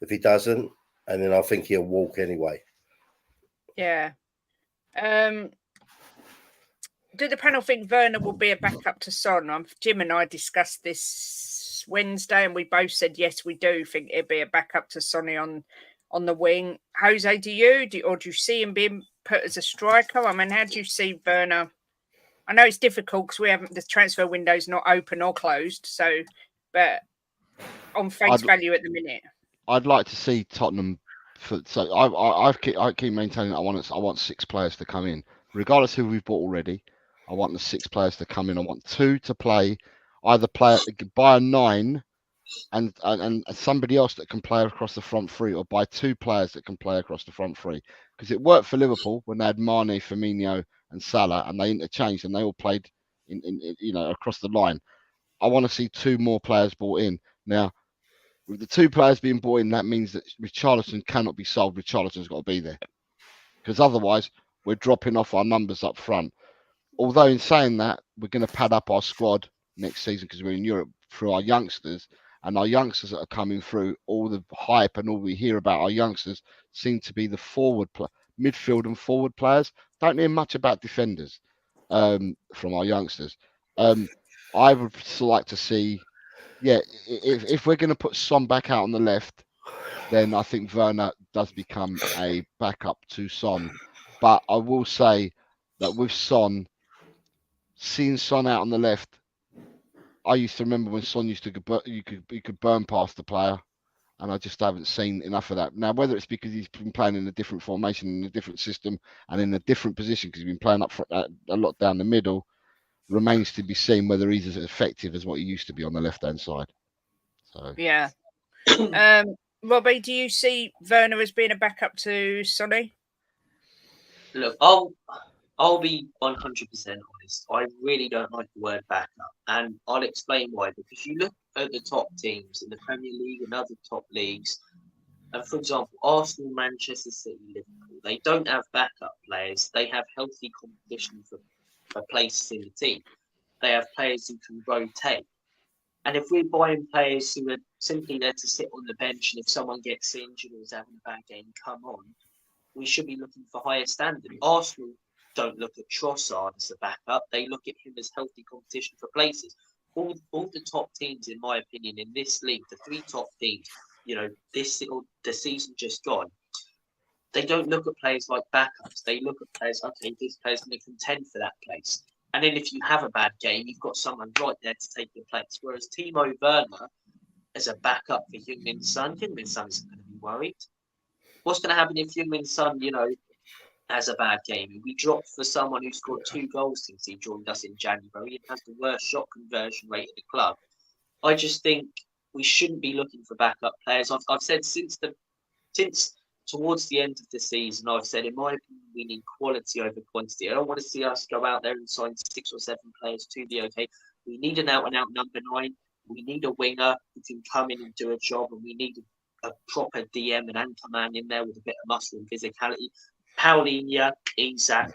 [SPEAKER 2] If he doesn't, and then I think he'll walk anyway.
[SPEAKER 1] Yeah. Do the panel think Werner will be a backup to Son? Jim and I discussed this Wednesday, and we both said yes, we do think it'll be a backup to Sonny on the wing. Jose, do you see him being put as a striker? I mean, how do you see Werner? I know it's difficult because the transfer window's not open or closed. So, but on face value at the minute,
[SPEAKER 3] I'd like to see Tottenham. I keep maintaining I want 6 players to come in, regardless who we've bought already. I want the 6 players to come in. I want 2 to play, either buy a 9 and somebody else that can play across the front 3, or buy 2 players that can play across the front 3. Because it worked for Liverpool when they had Mane, Firmino, and Salah, and they interchanged and they all played in across the line. I want to see 2 more players brought in. Now, with the 2 players being brought in, that means that Richarlison cannot be sold. Richarlison's got to be there, because otherwise we're dropping off our numbers up front. Although in saying that, we're going to pad up our squad next season because we're in Europe through our youngsters, and our youngsters that are coming through, all the hype and all we hear about our youngsters seem to be the midfield and forward players. Don't hear much about defenders from our youngsters. I would like to see, if we're going to put Son back out on the left, then I think Werner does become a backup to Son. But I will say that with Son, seeing Son out on the left, I used to remember when Son used to you could burn past the player, and I just haven't seen enough of that. Now, whether it's because he's been playing in a different formation, in a different system, and in a different position because he's been playing up a lot down the middle, remains to be seen whether he's as effective as what he used to be on the left-hand side. So
[SPEAKER 1] yeah. Robbie, do you see Werner as being a backup to Sonny?
[SPEAKER 4] Look, I'll be 100% honest. I really don't like the word backup, and I'll explain why. Because you look at the top teams in the Premier League and other top leagues, and for example, Arsenal, Manchester City, Liverpool, they don't have backup players. They have healthy competition for places in the team. They have players who can rotate. And if we're buying players who are simply there to sit on the bench, and if someone gets injured or is having a bad game, come on, we should be looking for higher standard. Arsenal don't look at Trossard as a backup. They look at him as healthy competition for places. All the top teams, in my opinion, in this league, the three top teams, the season just gone, they don't look at players like backups. They look at players, okay, this player's going to contend for that place. And then if you have a bad game, you've got someone right there to take your place. Whereas Timo Werner, as a backup for Heung-min Son, Heung-min Son isn't going to be worried. What's going to happen if Heung-min Son, has a bad game? We dropped for someone who scored 2 goals since he joined us in January and has the worst shot conversion rate in the club. I just think we shouldn't be looking for backup players. I've said since towards the end of the season, I've said, in my opinion, we need quality over quantity. I don't want to see us go out there and sign 6 or 7 players to be okay. We need an out-and-out number 9. We need a winger who can come in and do a job, and we need a proper DM and anchor man in there with a bit of muscle and physicality. Paulinho, Isak,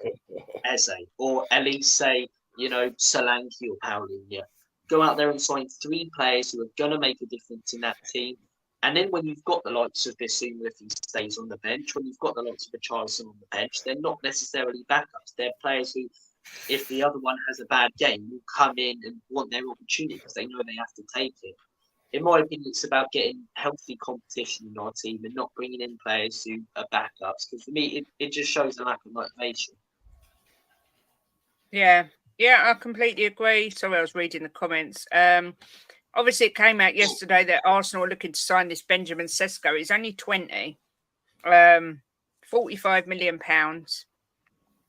[SPEAKER 4] Eze, or at least say, Solanke or Paulinho. Go out there and sign 3 players who are going to make a difference in that team. And then when you've got the likes of Bissouma, if he stays on the bench, when you've got the likes of Richarlison on the bench, they're not necessarily backups. They're players who, if the other one has a bad game, will come in and want their opportunity because they know they have to take it. In my opinion, it's about getting healthy competition in our team and not bringing in players who are backups. Because for me, it just shows a lack of motivation.
[SPEAKER 1] Yeah, I completely agree. Sorry, I was reading the comments. Obviously, it came out yesterday that Arsenal are looking to sign this Benjamin Sesko. He's only 20, £45 million,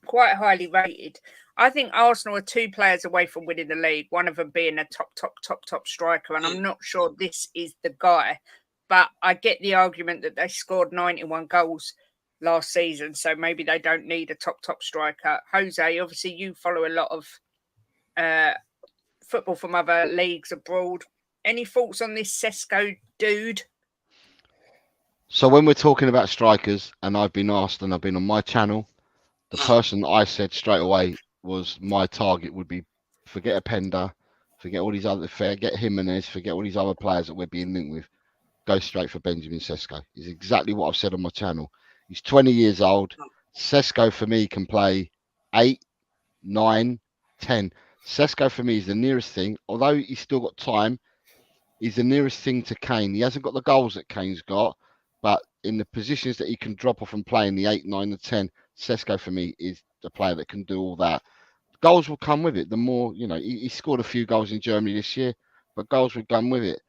[SPEAKER 1] quite highly rated. I think Arsenal are 2 players away from winning the league, one of them being a top striker, and I'm not sure this is the guy. But I get the argument that they scored 91 goals last season, so maybe they don't need a top striker. Jose, obviously you follow a lot of football from other leagues abroad. Any thoughts on this Sesko dude?
[SPEAKER 3] So when we're talking about strikers, and I've been asked, and I've been on my channel, the person I said straight away was my target would be forget Openda, forget Jimenez, forget all these other players that we're being linked with. Go straight for Benjamin Sesko. Is exactly what I've said on my channel. He's 20 years old. Sesko for me can play 8, 9, 10. Sesko for me is the nearest thing, although he's still got time, he's the nearest thing to Kane. He hasn't got the goals that Kane's got, but in the positions that he can drop off and play in the 8, 9, and 10, Sesko for me is the player that can do all that. Goals will come with it. The more, he scored a few goals in Germany this year, but goals will come with it.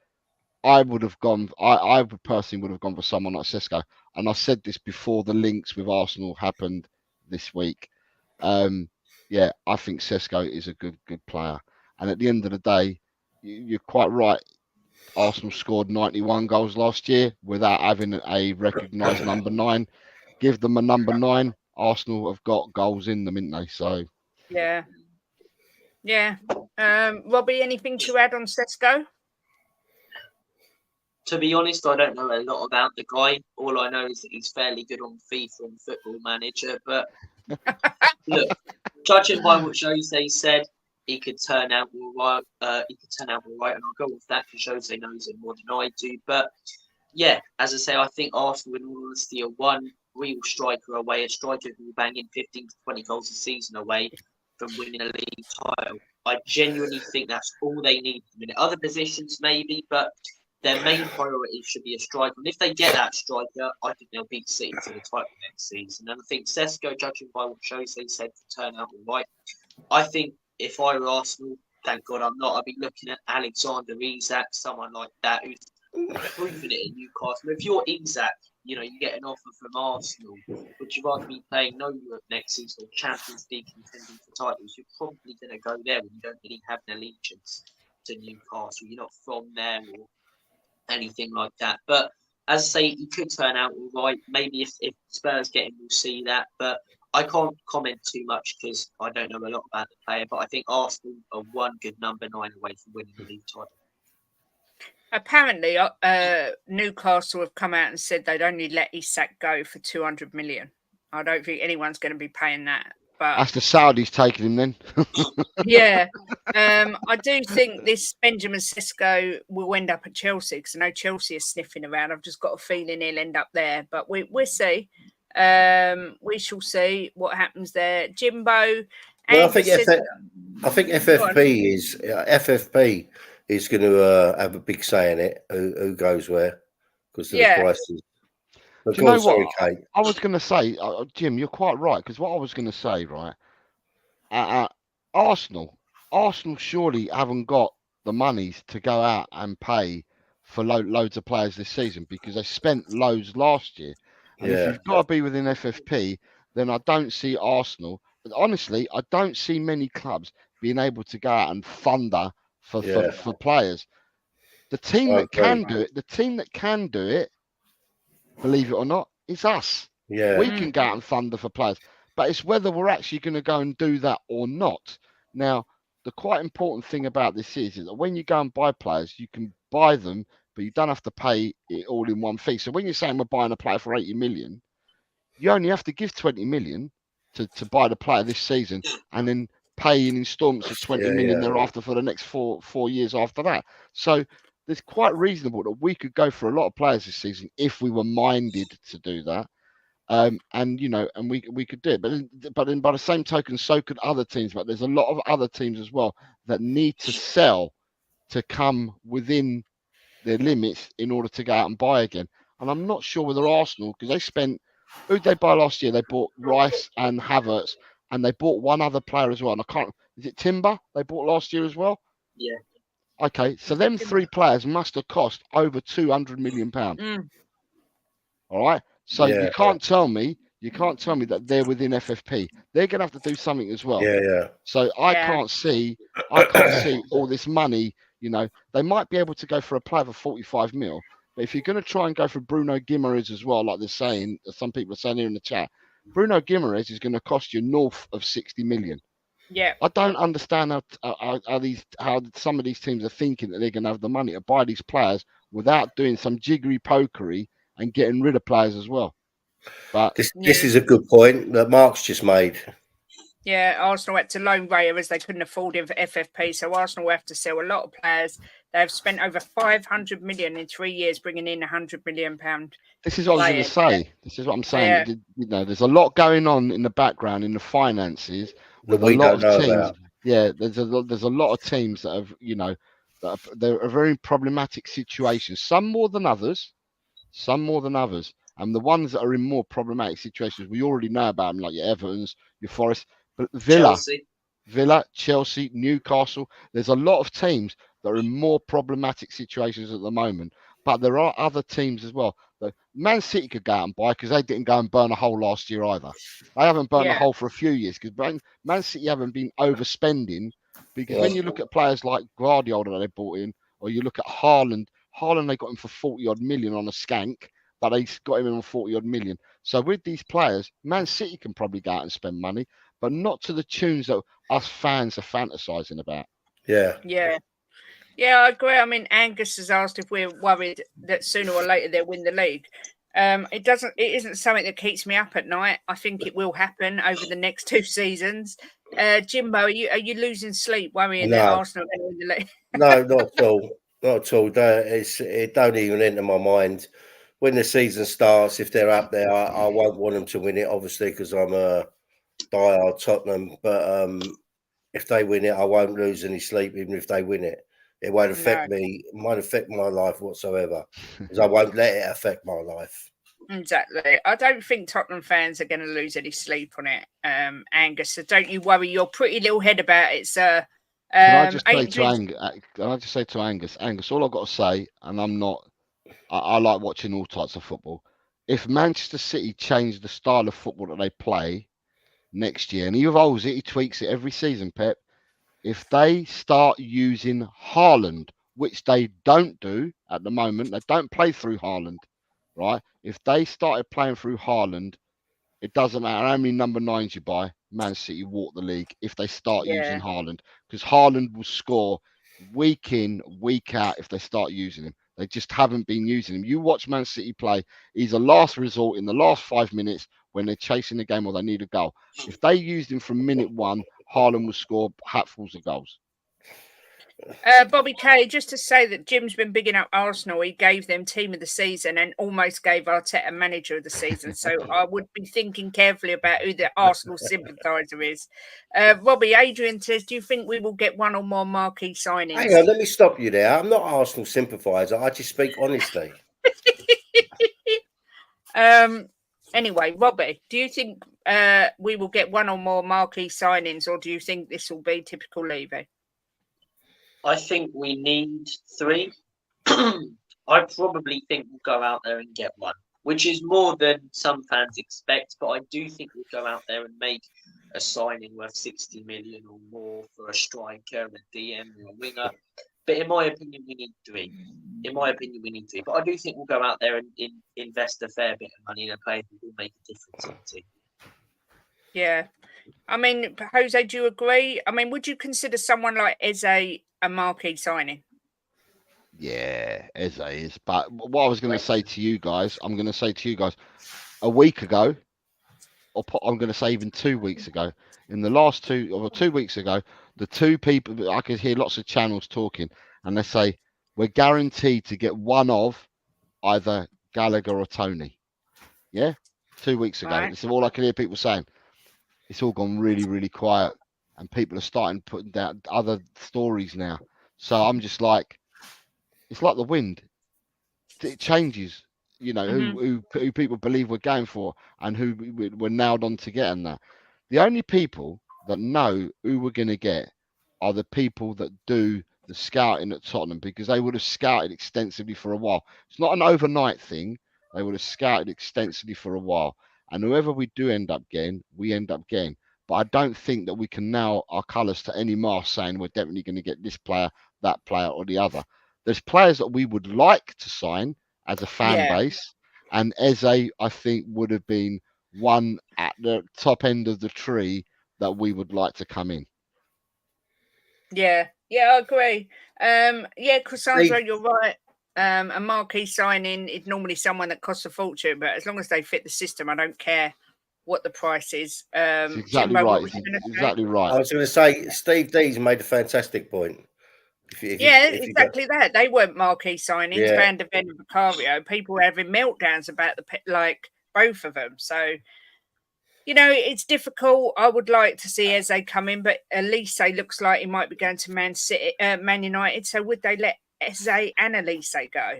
[SPEAKER 3] I personally would have gone for someone like Sesko. And I said this before the links with Arsenal happened this week. I think Sesko is a good player. And at the end of the day, you're quite right. Arsenal scored 91 goals last year without having a recognised number 9. Give them a number 9. Arsenal have got goals in them, haven't they? So
[SPEAKER 1] yeah. Robbie, anything to add on Sesko?
[SPEAKER 4] To be honest, I don't know a lot about the guy. All I know is that he's fairly good on FIFA and Football Manager. But look, judging by what Jose said, he could turn out all right. And I'll go with that because Jose knows him more than I do. But yeah, as I say, I think Arsenal, in all honesty, are one real striker away, a striker who will bang in 15 to 20 goals a season away from winning a league title. I genuinely think that's all they need. I mean, other positions maybe, but their main priority should be a striker. And if they get that striker, I think they'll beat City to the title next season. And I think Sesko, judging by what Jose said, to turn out all right. I think if I were Arsenal, thank God I'm not, I'd be looking at Alexander Isak, someone like that who's proven it in Newcastle. If you're Isak, you get an offer from Arsenal, would you rather be playing no Europe next season or Champions League contending for titles? You're probably going to go there when you don't really have an allegiance to Newcastle. You're not from there or anything like that. But as I say, he could turn out all right. Maybe if Spurs get him, we'll see that. But I can't comment too much because I don't know a lot about the player. But I think Arsenal are one good number 9 away from winning the league title.
[SPEAKER 1] Apparently, Newcastle have come out and said they'd only let Isak go for 200 million. I don't think anyone's going to be paying that. But
[SPEAKER 3] that's the Saudis taking him then.
[SPEAKER 1] yeah, I do think this Benjamin Sesko will end up at Chelsea because I know Chelsea is sniffing around. I've just got a feeling he'll end up there, but we'll see. We shall see what happens there. Jimbo.
[SPEAKER 2] Well, I think FFP is going to have a big say in it. Who goes where because of the prices.
[SPEAKER 3] Do you know what? Kate. I was going to say, Jim, you're quite right, because what I was going to say, right, Arsenal surely haven't got the monies to go out and pay for loads of players this season because they spent loads last year. And if you've got to be within FFP, then I don't see Arsenal. But honestly, I don't see many clubs being able to go out and funder for players. The team that can do it, believe it or not, it's us.
[SPEAKER 2] Yeah.
[SPEAKER 3] We can go out and funder for players. But it's whether we're actually going to go and do that or not. Now, the quite important thing about this is that when you go and buy players, you can buy them, but you don't have to pay it all in one fee. So when you're saying we're buying a player for 80 million, you only have to give 20 million to buy the player this season and then pay in installments of 20 million thereafter for the next four years after that. So it's quite reasonable that we could go for a lot of players this season if we were minded to do that. And we could do it. But then by the same token, so could other teams. But there's a lot of other teams as well that need to sell to come within their limits in order to go out and buy again. And I'm not sure whether Arsenal, because they spent, who did they buy last year? They bought Rice and Havertz, and they bought one other player as well. And is it Timber they bought last year as well?
[SPEAKER 4] Yeah.
[SPEAKER 3] Okay, so them 3 players must have cost over £200 million. All right. So you can't tell me that they're within FFP. They're going to have to do something as well.
[SPEAKER 2] Yeah.
[SPEAKER 3] So I can't see all this money. They might be able to go for a player for 45 mil, but if you're going to try and go for Bruno Guimaraes as well, like they're saying, some people are saying here in the chat, Bruno Guimaraes is going to cost you north of 60 million.
[SPEAKER 1] Yeah.
[SPEAKER 3] I don't understand how some of these teams are thinking that they're going to have the money to buy these players without doing some jiggery pokery and getting rid of players as well. But
[SPEAKER 2] this is a good point that Mark's just made.
[SPEAKER 1] Yeah, Arsenal had to loan Raya as they couldn't afford him for FFP, so Arsenal will have to sell a lot of players. They've spent over 500 million in 3 years, bringing in £100 million.
[SPEAKER 3] This is what I was going to say. This is what I'm saying. Yeah. There's a lot going on in the background in the finances with a lot of teams. About. Yeah, there's a lot of teams that have, they're a very problematic situation. Some more than others. And the ones that are in more problematic situations, we already know about them, like your Evertons, your Forest, but Villa, Chelsea, Newcastle. There's a lot of teams that are in more problematic situations at the moment. But there are other teams as well. Man City could go out and buy because they didn't go and burn a hole last year either. They haven't burned a hole for a few years because Man City haven't been overspending. Because when you look at players like Guardiola that they bought in, or you look at Haaland they got him for 40 odd million on a skank. But they got him in 40 odd million. So with these players, Man City can probably go out and spend money, but not to the tunes that us fans are fantasizing about.
[SPEAKER 2] Yeah,
[SPEAKER 1] I agree. I mean, Angus has asked if we're worried that sooner or later they'll win the league. It isn't something that keeps me up at night. I think it will happen over the next 2 seasons. Jimbo, are you losing sleep worrying that Arsenal are going to win the league?
[SPEAKER 2] No, not at all. Not at all. It don't even enter my mind. When the season starts, if they're up there, I won't want them to win it, obviously, because I'm a diehard Tottenham. But if they win it, I won't lose any sleep, even if they win it. it won't affect me. It won't affect my life whatsoever, because I won't let it affect my life.
[SPEAKER 1] Exactly. I don't think Tottenham fans are going to lose any sleep on it, Angus. So don't you worry your pretty little head about it, sir.
[SPEAKER 3] Can I just say
[SPEAKER 1] Adrian...
[SPEAKER 3] to Angus? Angus, all I've got to say, and I like watching all types of football. If Manchester City change the style of football that they play next year, and he evolves it, he tweaks it every season, Pep. If they start using Haaland, which they don't do at the moment, they don't play through Haaland, right? If they started playing through Haaland, it doesn't matter how many number 9s you buy, Man City walk the league if they start using Haaland, because Haaland will score week in, week out if they start using him. They just haven't been using him. You watch Man City play, he's a last resort in the last 5 minutes when they're chasing the game or they need a goal. If they used him from minute 1, Haaland will score hatfuls of goals.
[SPEAKER 1] Bobby Kay, just to say that Jim's been bigging up Arsenal. He gave them team of the season and almost gave Arteta manager of the season. So I would be thinking carefully about who the Arsenal sympathiser is. Robbie, Adrian says, do you think we will get one or more marquee signings?
[SPEAKER 2] Hang on, let me stop you there. I'm not Arsenal sympathiser. I just speak honestly.
[SPEAKER 1] Anyway, Robbie, do you think we will get one or more marquee signings, or do you think this will be typical Levy?
[SPEAKER 4] I think we need 3. I probably think we'll go out there and get one, which is more than some fans expect. But I do think we'll go out there and make a signing worth 60 million or more for a striker, a DM, or a winger. But in my opinion, we need 3. But I do think we'll go out there and invest a fair bit of money in a player who will make a difference in the team.
[SPEAKER 1] Yeah. I mean, Jose, do you agree? I mean, would you consider someone like Eze a marquee signing?
[SPEAKER 3] Yeah, Eze is. But what I was going to say to you guys, a week ago, or I'm going to say even 2 weeks ago, in the last 2 weeks ago, the 2 people, I could hear lots of channels talking, and they say, we're guaranteed to get one of either Gallagher or Tony. Yeah? 2 weeks ago.
[SPEAKER 1] Right.
[SPEAKER 3] This is all I can hear people saying. It's all gone really, really quiet, and people are starting putting down other stories now. So I'm just like, it's like the wind. It changes, you know, who people believe we're going for and who we're nailed on to getting that. The only people that know who we're going to get are the people that do the scouting at Tottenham, because they would have scouted extensively for a while. It's not an overnight thing. They would have scouted extensively for a while. And whoever we do end up getting, we end up getting. But I don't think that we can nail our colours to any mast saying we're definitely going to get this player, that player, or the other. There's players that we would like to sign as a fan base. And Eze, I think, would have been one at the top end of the tree that we would like to come in.
[SPEAKER 1] Yeah, I agree. Cassandra, you're right. A marquee signing is normally someone that costs a fortune, but as long as they fit the system, I don't care what the price is.
[SPEAKER 3] Exactly
[SPEAKER 1] Jimbo,
[SPEAKER 3] right.
[SPEAKER 1] exactly
[SPEAKER 3] right.
[SPEAKER 2] I was going to say, Steve D's made a fantastic point.
[SPEAKER 1] Exactly that. They weren't marquee signings.
[SPEAKER 2] Yeah.
[SPEAKER 1] Van der Ven and Vicario. People were having meltdowns about both of them. So, you know, it's difficult. I would like to see Eze come in, but Elise looks like he might be going to Man United. So would they let Eze and Elise go?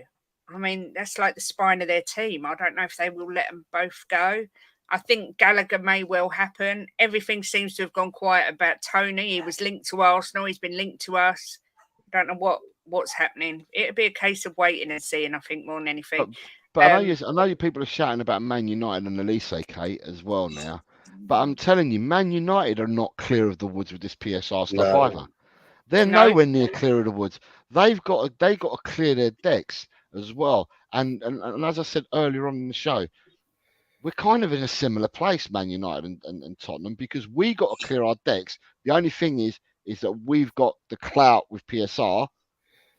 [SPEAKER 1] I mean, that's like the spine of their team. I don't know if they will let them both go. I think Gallagher may well happen. Everything seems to have gone quiet about Tony. He was linked to Arsenal. He's been linked to us. I don't know what's happening. It'll be a case of waiting and seeing, I think, more than anything.
[SPEAKER 3] But I know you people are shouting about Man United and Elise, Kate, as well now. But I'm telling you, Man United are not clear of the woods with this PSR stuff either. They're nowhere near clear of the woods. They got to clear their decks as well. And as I said earlier on in the show, we're kind of in a similar place, Man United and Tottenham, because we got to clear our decks. The only thing is that we've got the clout with PSR.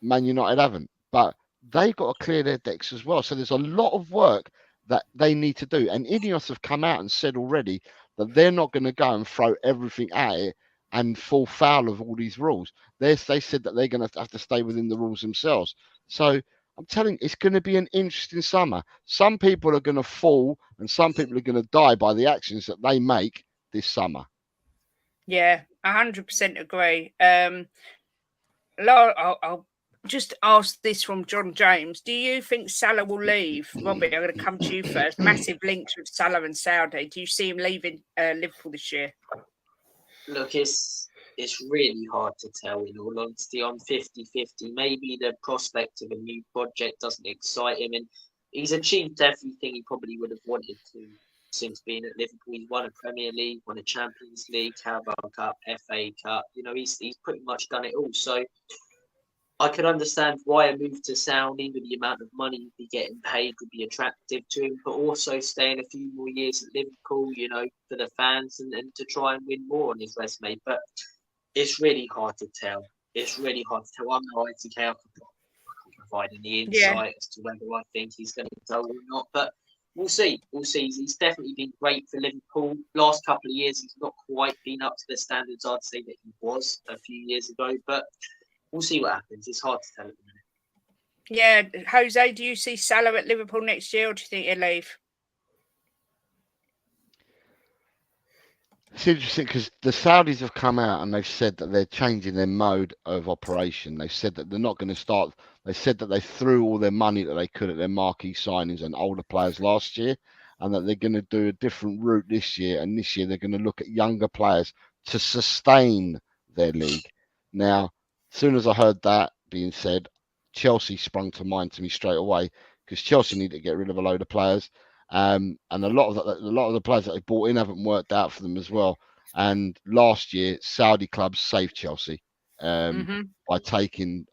[SPEAKER 3] Man United haven't, but they've got to clear their decks as well. So there's a lot of work that they need to do. And Ineos have come out and said already that they're not going to go and throw everything at it and fall foul of all these rules. They said that they're going to have to stay within the rules themselves. So I'm telling you, it's going to be an interesting summer. Some people are going to fall and some people are going to die by the actions that they make this summer. Yeah,
[SPEAKER 1] 100% agree. I'll just asked this from John James. Do you think Salah will leave? Robbie, I'm going to come to you first. Massive links with Salah and Saudi. Do you see him leaving Liverpool this year?
[SPEAKER 4] Look, it's really hard to tell, in all honesty. I'm 50-50. Maybe the prospect of a new project doesn't excite him, and he's achieved everything he probably would have wanted to since being at Liverpool. He's won a Premier League, won a Champions League, Carabao Cup, FA Cup. He's pretty much done it all. So I could understand why a move to Saudi with the amount of money he'd be getting paid would be attractive to him, but also staying a few more years at Liverpool, for the fans and to try and win more on his resume. But it's really hard to tell. I'm no ITK. I can provide any insight as to whether I think he's going to go or not. But we'll see. He's definitely been great for Liverpool. Last couple of years, he's not quite been up to the standards I'd say that he was a few years ago. But we'll see what happens. It's hard to tell at the minute.
[SPEAKER 1] Yeah, Jose, do you see Salah at Liverpool next year, or do you think he'll leave?
[SPEAKER 3] It's interesting because the Saudis have come out and they've said that they're changing their mode of operation. They've said that they're not going to start. They said that they threw all their money that they could at their marquee signings and older players last year, and that they're going to do a different route this year. And this year they're going to look at younger players to sustain their league. Now, as soon as I heard that being said, Chelsea sprung to mind to me straight away, because Chelsea need to get rid of a load of players. And a lot of the players that they bought in haven't worked out for them as well. And last year, Saudi clubs saved Chelsea by taking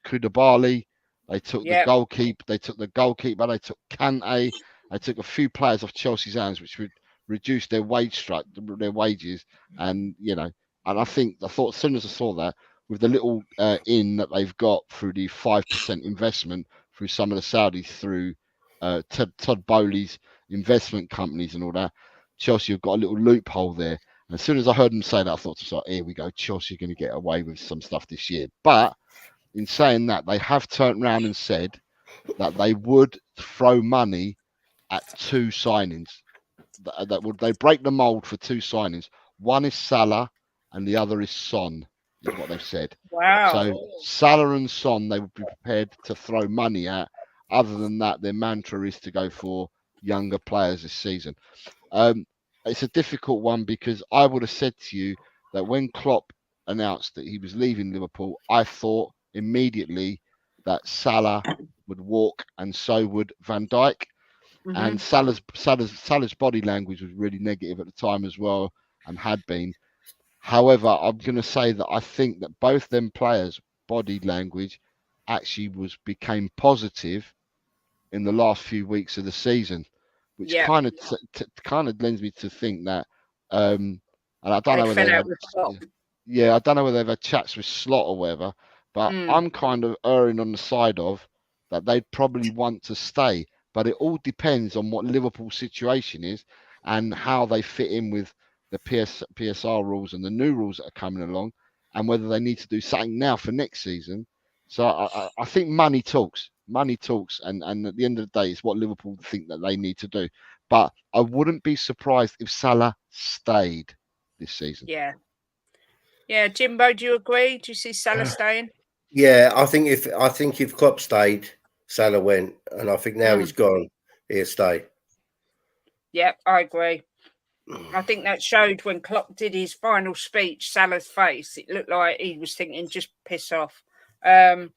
[SPEAKER 3] Koulibaly. They took the goalkeeper. They took the goalkeeper. They took Kante. They took a few players off Chelsea's hands, which would reduce their wages. And and I thought as soon as I saw that, with the little in that they've got through the 5% investment through some of the Saudis, through Todd Bowley's investment companies and all that, Chelsea have got a little loophole there. And as soon as I heard them say that, I thought to myself, here we go, Chelsea are going to get away with some stuff this year. But in saying that, they have turned around and said that they would throw money at two signings. They break the mold for two signings. One is Salah and the other is Son, is what they've said.
[SPEAKER 1] Wow.
[SPEAKER 3] So Salah and Son, they would be prepared to throw money at. Other than that, their mantra is to go for younger players this season. It's a difficult one, because I would have said to you that when Klopp announced that he was leaving Liverpool, I thought immediately that Salah would walk and so would Van Dijk. And Salah's body language was really negative at the time as well, and had been. However, I'm going to say that I think that both them players' body language actually became positive in the last few weeks of the season, which kind of lends me to think that, and I don't know whether I don't know whether they've had chats with Slot or whatever, but I'm kind of erring on the side of that they'd probably want to stay. But it all depends on what Liverpool's situation is and how they fit in with the PSR rules and the new rules that are coming along, and whether they need to do something now for next season. So I think money talks, and at the end of the day, it's what Liverpool think that they need to do. But I wouldn't be surprised if Salah stayed this season.
[SPEAKER 1] Yeah, Jimbo, do you agree? Do you see Salah staying?
[SPEAKER 2] Yeah, I think if Klopp stayed, Salah went, and I think now he's gone, he'll stay.
[SPEAKER 1] Yep, I agree. I think that showed when Klopp did his final speech, Salah's face. It looked like he was thinking, just piss off. But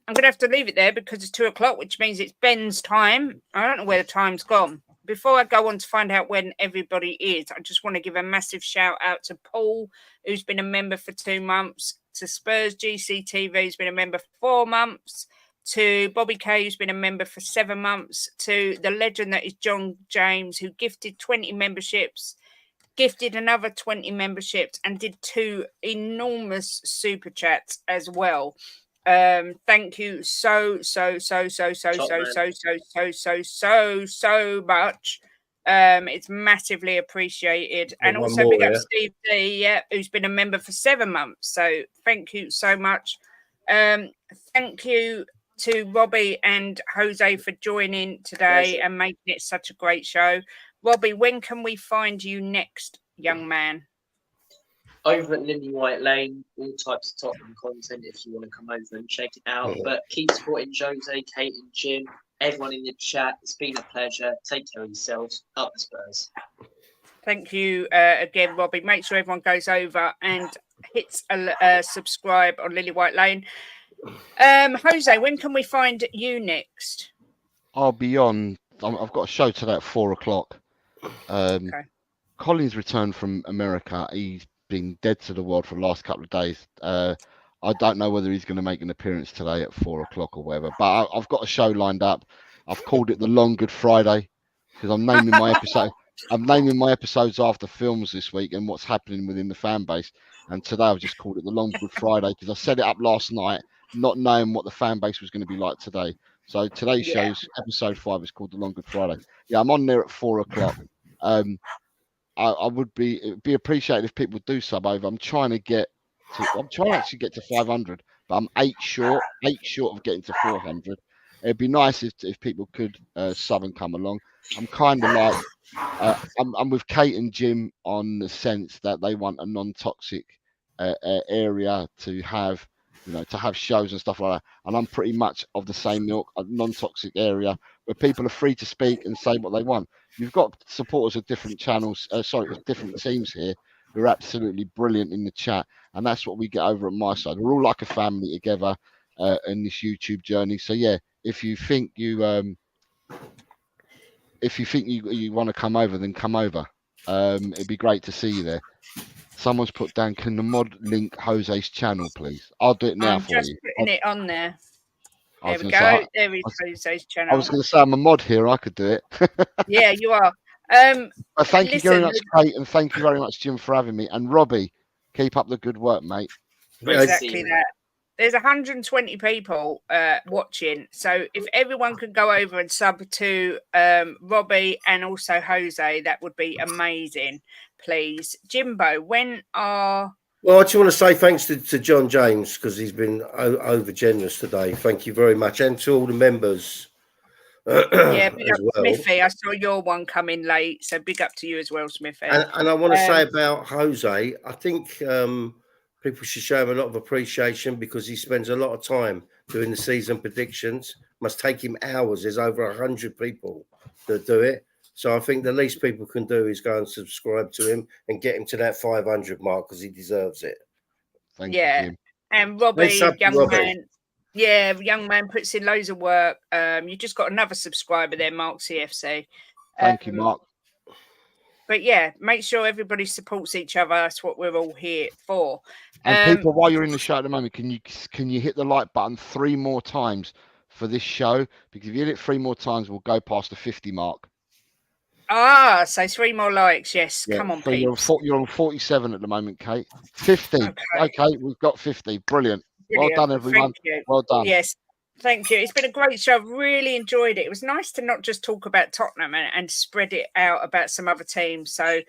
[SPEAKER 1] I'm going to have to leave it there because it's 2:00, which means it's Ben's time. I don't know where the time's gone. Before I go on to find out when everybody is, I just want to give a massive shout out to Paul, who's been a member for 2 months, to Spurs GCTV, who's been a member for 4 months, to Bobby K, who's been a member for 7 months, to the legend that is John James, who gifted 20 memberships, gifted another 20 memberships, and did 2 enormous super chats as well. Thank you so much. It's massively appreciated. And also big up Steve D, who's been a member for 7 months. So thank you so much. Thank you to Robbie and Jose for joining today and making it such a great show. Robbie, when can we find you next, young man?
[SPEAKER 4] over at Lily White Lane, all types of Tottenham content if you want to come over and check it out. But keep supporting Jose, Kate, and Jim. Everyone in the chat, it's been a pleasure. Take care of yourselves. Up the Spurs.
[SPEAKER 1] Thank you again, Robbie. Make sure everyone goes over and hits a subscribe on Lily White Lane. Jose, when can we find you next?
[SPEAKER 3] I'll be on. I've got a show today at 4:00.
[SPEAKER 1] Okay.
[SPEAKER 3] Colin's returned from America. He's been dead to the world for the last couple of days. I don't know whether he's going to make an appearance today at 4:00 or whatever, but I've got a show lined up. I've called it the Long Good Friday because I'm naming my episode. I'm naming my episodes after films this week and what's happening within the fan base. And today I've just called it the Long Good Friday because I set it up last night, not knowing what the fan base was going to be like today. So today's show's episode 5 is called the Long Good Friday. Yeah, I'm on there at 4:00. I would be appreciated if people do sub over. I'm trying to actually get to 500, but I'm 8 short of getting to 400. It'd be nice if people could sub and come along. I'm kind of like I'm with Kate and Jim on the sense that they want a non-toxic area to have, to have shows and stuff like that. And I'm pretty much of the same ilk, a non-toxic area where people are free to speak and say what they want. You've got supporters of different channels, different teams here who are absolutely brilliant in the chat, and that's what we get over at my side. We're all like a family together in this YouTube journey. So yeah, if you think you want to come over, then come over. It'd be great to see you there. Someone's put down, can the mod link Jose's channel, please? I'll do it now for you.
[SPEAKER 1] I'm just putting it on there. There we go. There is Jose's channel.
[SPEAKER 3] I was going to say I'm a mod here. I could do it.
[SPEAKER 1] Yeah, you are.
[SPEAKER 3] Thank you very much, Kate, and thank you very much, Jim, for having me. And Robbie, keep up the good work, mate.
[SPEAKER 1] Exactly that. There's 120 people watching. So if everyone could go over and sub to Robbie and also Jose, that would be amazing, please. Jimbo, when are...
[SPEAKER 2] Well, I just want to say thanks to John James because he's been over generous today. Thank you very much. And to all the members.
[SPEAKER 1] Yeah, big up Smithy. I saw your one come in late. So big up to you as well, Smithy.
[SPEAKER 2] And I want to say about Jose, I think people should show him a lot of appreciation because he spends a lot of time doing the season predictions. Must take him hours. There's over 100 people that do it. So I think the least people can do is go and subscribe to him and get him to that 500 mark because he deserves it.
[SPEAKER 3] Thank you, Jim.
[SPEAKER 1] And Robbie, young man puts in loads of work. You just got another subscriber there, Mark CFC.
[SPEAKER 3] Thank you, Mark.
[SPEAKER 1] But yeah, make sure everybody supports each other. That's what we're all here for.
[SPEAKER 3] And people, while you're in the show at the moment, can you hit the like button 3 more times for this show? Because if you hit it 3 more times, we'll go past the 50 mark.
[SPEAKER 1] So 3 more likes. Yes, yeah, come on,
[SPEAKER 3] so
[SPEAKER 1] peeps.
[SPEAKER 3] You're on 47 at the moment, Kate. 50. Okay, we've got 50. Brilliant. Well done, everyone. Well done.
[SPEAKER 1] Yes, thank you. It's been a great show. I've really enjoyed it. It was nice to not just talk about Tottenham and spread it out about some other teams. So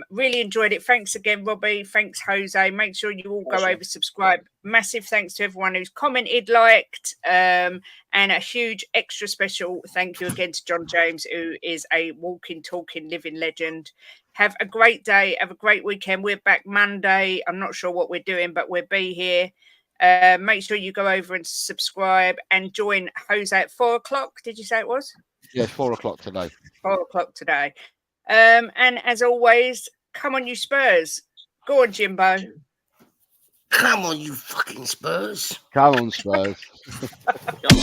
[SPEAKER 1] really enjoyed it. Thanks again, Robbie. Thanks, Jose. Make sure you all go over, subscribe. Massive thanks to everyone who's commented, liked, and a huge extra special thank you again to John James, who is a walking, talking, living legend. Have a great day. Have a great weekend. We're back Monday. I'm not sure what we're doing, but we'll be here. Make sure you go over and subscribe and join Jose at 4:00. Did you say it was?
[SPEAKER 3] Yeah, 4:00 today.
[SPEAKER 1] 4:00 today. And as always, come on, you Spurs. Go on, Jimbo.
[SPEAKER 2] Come on, you fucking Spurs.
[SPEAKER 3] Come on, Spurs.
[SPEAKER 4] Come on.